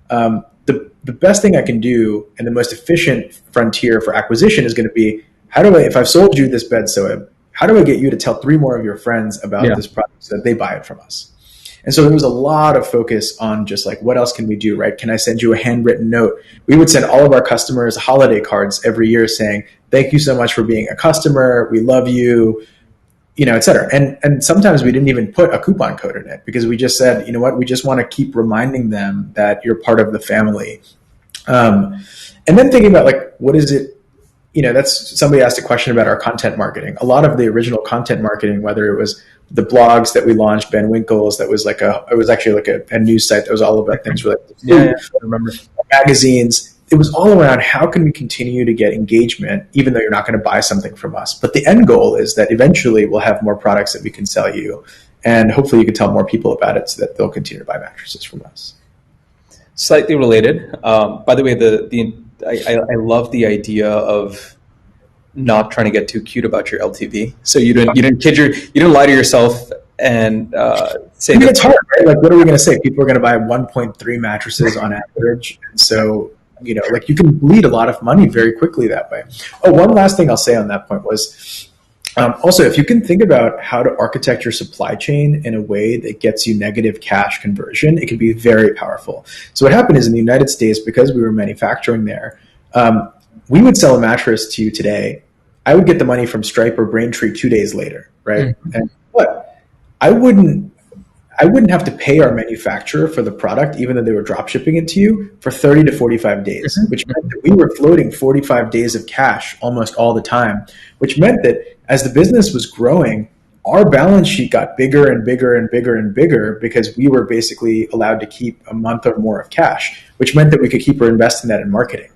the best thing I can do and the most efficient frontier for acquisition is going to be, if I've sold you this bed, Soaib, how do I get you to tell 3 more of your friends about this product so that they buy it from us? And so there was a lot of focus on just like, what else can we do, right? Can I send you a handwritten note? We would send all of our customers holiday cards every year saying, thank you so much for being a customer. We love you, et cetera. And sometimes we didn't even put a coupon code in it because we just said, you know what, we just want to keep reminding them that you're part of the family. And then thinking about like, what is it? That's, somebody asked a question about our content marketing. A lot of the original content marketing, whether it was the blogs that we launched, Ben Winkle's, that was it was actually like a news site that was all about things related to food. Yeah, I remember. Magazines. It was all around how can we continue to get engagement, even though you're not going to buy something from us. But the end goal is that eventually we'll have more products that we can sell you. And hopefully you can tell more people about it so that they'll continue to buy mattresses from us. Slightly related. By the way, I love the idea of not trying to get too cute about your LTV. So you didn't lie to yourself and say. I mean, it's hard, right? Like, what are we going to say? People are going to buy 1.3 mattresses on average, and so like you can bleed a lot of money very quickly that way. Oh, one last thing I'll say on that point was. Also, if you can think about how to architect your supply chain in a way that gets you negative cash conversion, it can be very powerful. So what happened is in the United States, because we were manufacturing there, we would sell a mattress to you today. I would get the money from Stripe or Braintree 2 days later, right? Mm-hmm. And what? I wouldn't have to pay our manufacturer for the product, even though they were drop shipping it to you, for 30 to 45 days, mm-hmm. which meant that we were floating 45 days of cash almost all the time, which meant that as the business was growing, our balance sheet got bigger and bigger and bigger and bigger because we were basically allowed to keep a month or more of cash, which meant that we could keep reinvesting that in marketing.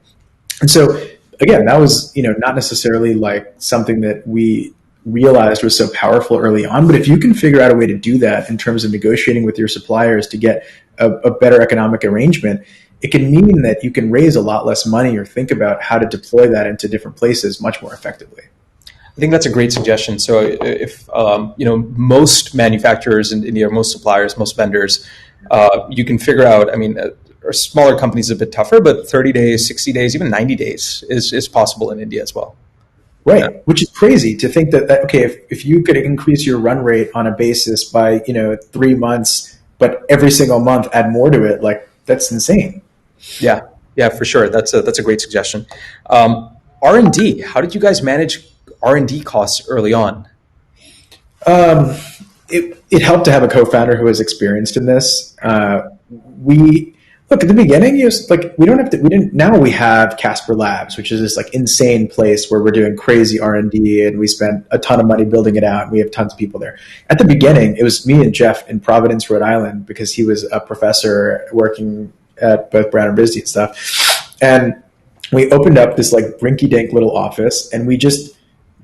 And so, again, that was not necessarily like something that we realized was so powerful early on. But if you can figure out a way to do that in terms of negotiating with your suppliers to get a better economic arrangement, it can mean that you can raise a lot less money or think about how to deploy that into different places much more effectively. I think that's a great suggestion. So if most manufacturers in India, most suppliers, most vendors, you can figure out, our smaller companies are a bit tougher, but 30 days, 60 days, even 90 days is possible in India as well. Yeah. Right, which is crazy to think that okay, if you could increase your run rate on a basis by 3 months, but every single month add more to it, like that's insane. Yeah, yeah, for sure. That's a great suggestion. R&D. How did you guys manage R&D costs early on? Um, it helped to have a co-founder who was experienced in this. We look at the beginning. It was like we don't have to. We didn't. Now we have Casper Labs, which is this like insane place where we're doing crazy R&D, and we spent a ton of money building it out. And we have tons of people there. At the beginning, it was me and Jeff in Providence, Rhode Island, because he was a professor working at both Brown and Risdy and stuff. And we opened up this like rinky-dink little office, and we just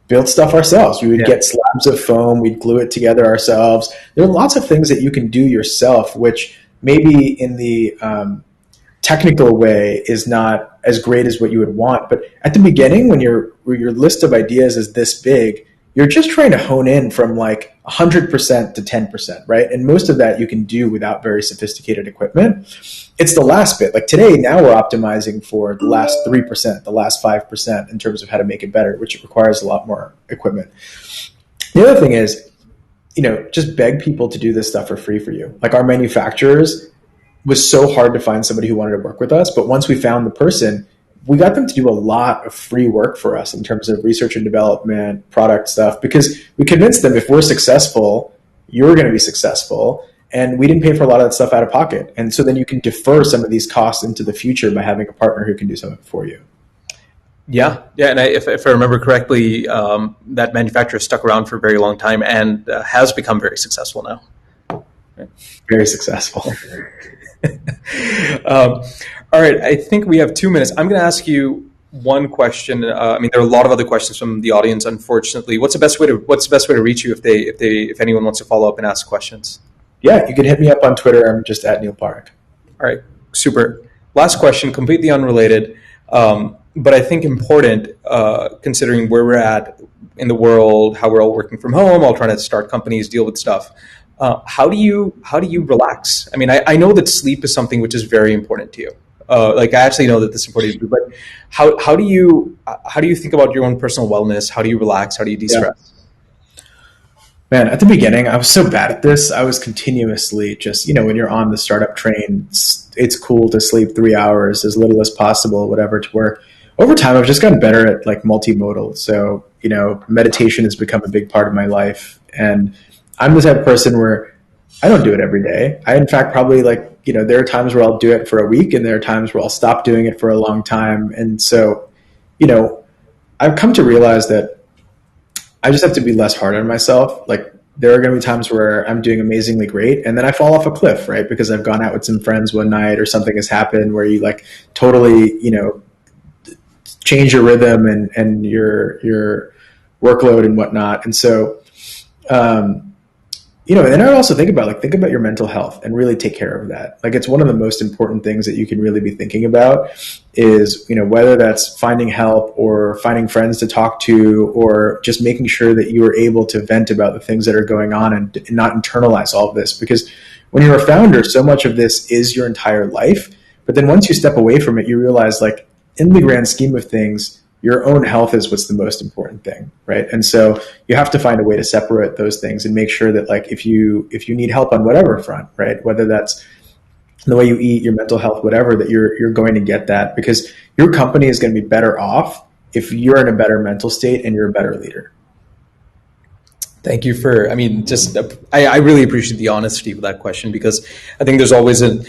build stuff ourselves. We would get slabs of foam, we'd glue it together ourselves. There are lots of things that you can do yourself, which maybe in the technical way is not as great as what you would want. But at the beginning, when your list of ideas is this big, you're just trying to hone in from like 100% to 10%, right? And most of that you can do without very sophisticated equipment. It's the last bit. Like today, now we're optimizing for the last 3%, the last 5% in terms of how to make it better, which requires a lot more equipment. The other thing is, just beg people to do this stuff for free for you. Like our manufacturers was so hard to find somebody who wanted to work with us. But once we found the person, we got them to do a lot of free work for us in terms of research and development, product stuff, because we convinced them if we're successful, you're going to be successful. And we didn't pay for a lot of that stuff out of pocket. And so then you can defer some of these costs into the future by having a partner who can do something for you. Yeah. And if I remember correctly, that manufacturer stuck around for a very long time and has become very successful now. Very successful. All right, I think we have 2 minutes. I'm going to ask you one question. There are a lot of other questions from the audience. Unfortunately, what's the best way to reach you if anyone wants to follow up and ask questions? Yeah, you can hit me up on Twitter. I'm just at Neil Parikh. All right, super. Last question, completely unrelated, but I think important considering where we're at in the world, how we're all working from home, all trying to start companies, deal with stuff. How do you relax? I know that sleep is something which is very important to you. I actually know that this is important to you. But how do you think about your own personal wellness? How do you relax? How do you de-stress? Yeah. Man, at the beginning, I was so bad at this. I was continuously just, when you're on the startup train, it's cool to sleep 3 hours, as little as possible, whatever, to work. Over time, I've just gotten better at like multimodal. So, meditation has become a big part of my life. And I'm the type of person where I don't do it every day. I, in fact, probably there are times where I'll do it for a week and there are times where I'll stop doing it for a long time. And so, I've come to realize that I just have to be less hard on myself. Like there are going to be times where I'm doing amazingly great and then I fall off a cliff, right? Because I've gone out with some friends one night or something has happened where you like totally, change your rhythm and your workload and whatnot. And so, and then I would also think about your mental health and really take care of that. Like it's one of the most important things that you can really be thinking about is, whether that's finding help or finding friends to talk to, or just making sure that you are able to vent about the things that are going on and not internalize all of this. Because when you're a founder, so much of this is your entire life. But then once you step away from it, you realize like in the grand scheme of things, your own health is what's the most important thing, right? And so you have to find a way to separate those things and make sure that like if you need help on whatever front, right, whether that's the way you eat, your mental health, whatever, that you're going to get that, because your company is going to be better off if you're in a better mental state and you're a better leader. Thank you for, I really appreciate the honesty with that question, because I think there's always very,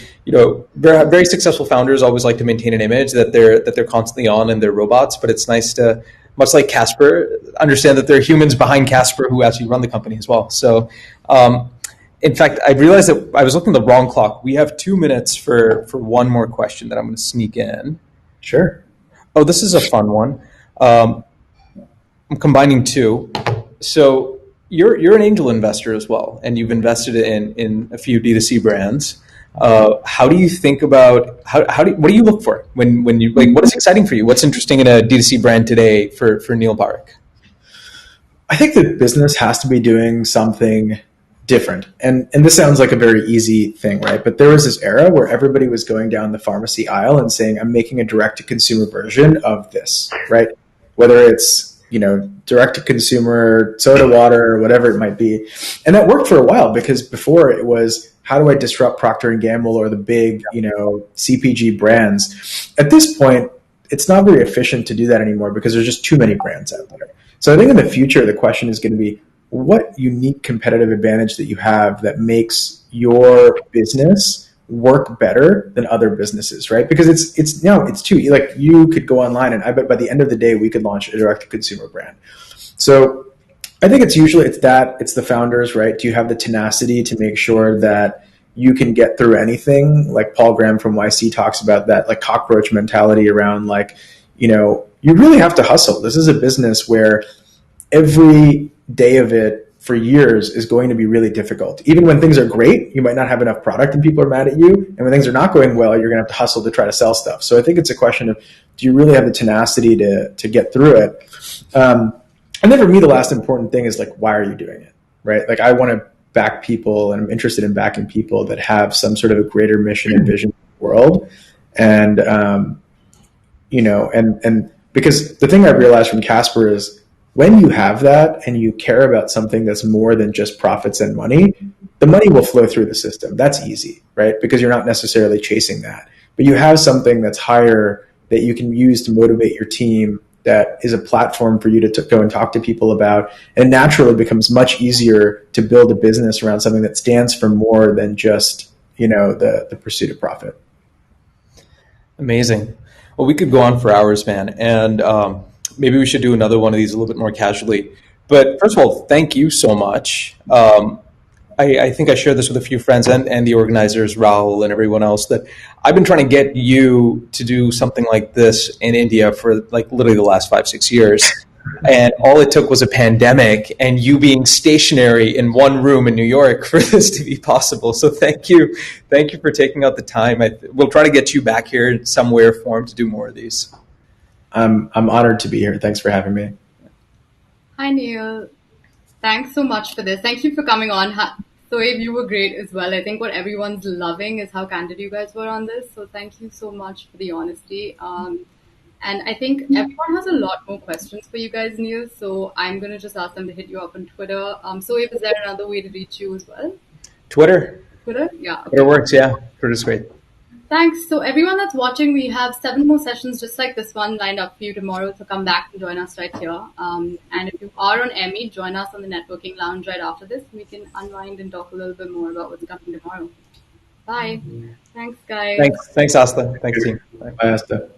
very successful founders always like to maintain an image that they're constantly on and they're robots, but it's nice to, much like Casper, understand that there are humans behind Casper who actually run the company as well. So, in fact, I realized that I was looking at the wrong clock. We have 2 minutes for one more question that I'm going to sneak in. Sure. Oh, this is a fun one. I'm combining two. So, you're an angel investor as well, and you've invested in a few D2C brands. How do you think about what do you look for when you what is exciting for you? What's interesting in a D2C brand today for Neil Parikh? I think the business has to be doing something different, and this sounds like a very easy thing, right? But there was this era where everybody was going down the pharmacy aisle and saying, "I'm making a direct to consumer version of this," right? Whether it's direct to consumer soda water or whatever it might be. And that worked for a while, because before it was, how do I disrupt Procter and Gamble or the big, CPG brands? At this point, it's not very efficient to do that anymore, because there's just too many brands out there. So I think in the future, the question is going to be, what unique competitive advantage that you have that makes your business work better than other businesses, right? Because it's too, like, you could go online, and I bet by the end of the day we could launch a direct to consumer brand. So I think it's the founders, right? Do you have the tenacity to make sure that you can get through anything? Like Paul Graham from YC talks about that, like, cockroach mentality around, like, you really have to hustle. This is a business where every day of it for years is going to be really difficult. Even when things are great, you might not have enough product and people are mad at you. And when things are not going well, you're going to have to hustle to try to sell stuff. So I think it's a question of, do you really have the tenacity to get through it? And then for me, the last important thing is, like, why are you doing it, right? Like, I want to back people, and I'm interested in backing people that have some sort of a greater mission and vision for the world. And, and because the thing I've realized from Casper is, when you have that and you care about something that's more than just profits and money, the money will flow through the system. That's easy, right? Because you're not necessarily chasing that. But you have something that's higher that you can use to motivate your team, that is a platform for you to go and talk to people about. And naturally it becomes much easier to build a business around something that stands for more than just, the pursuit of profit. Amazing. Well, we could go on for hours, man. And maybe we should do another one of these a little bit more casually. But first of all, thank you so much. I think I shared this with a few friends and the organizers, Rahul and everyone else, that I've been trying to get you to do something like this in India for, like, literally the last 5-6 years. And all it took was a pandemic and you being stationary in one room in New York for this to be possible. So thank you. Thank you for taking out the time. We'll try to get you back here in some way or form to do more of these. I'm honored to be here. Thanks for having me. Hi, Neil. Thanks so much for this. Thank you for coming on. Soaib, you were great as well. I think what everyone's loving is how candid you guys were on this. So thank you so much for the honesty. And I think everyone has a lot more questions for you guys, Neil. So I'm going to just ask them to hit you up on Twitter. Soaib, is there another way to reach you as well? Twitter? Yeah. Okay. Twitter works, yeah. Twitter's great. Thanks. So everyone that's watching, we have 7 more sessions just like this one lined up for you tomorrow. So come back and join us right here. And if you are on Emmy, join us on the networking lounge right after this. We can unwind and talk a little bit more about what's coming tomorrow. Bye. Thanks, guys. Thanks, Asta. Thanks, team. Bye, Asta.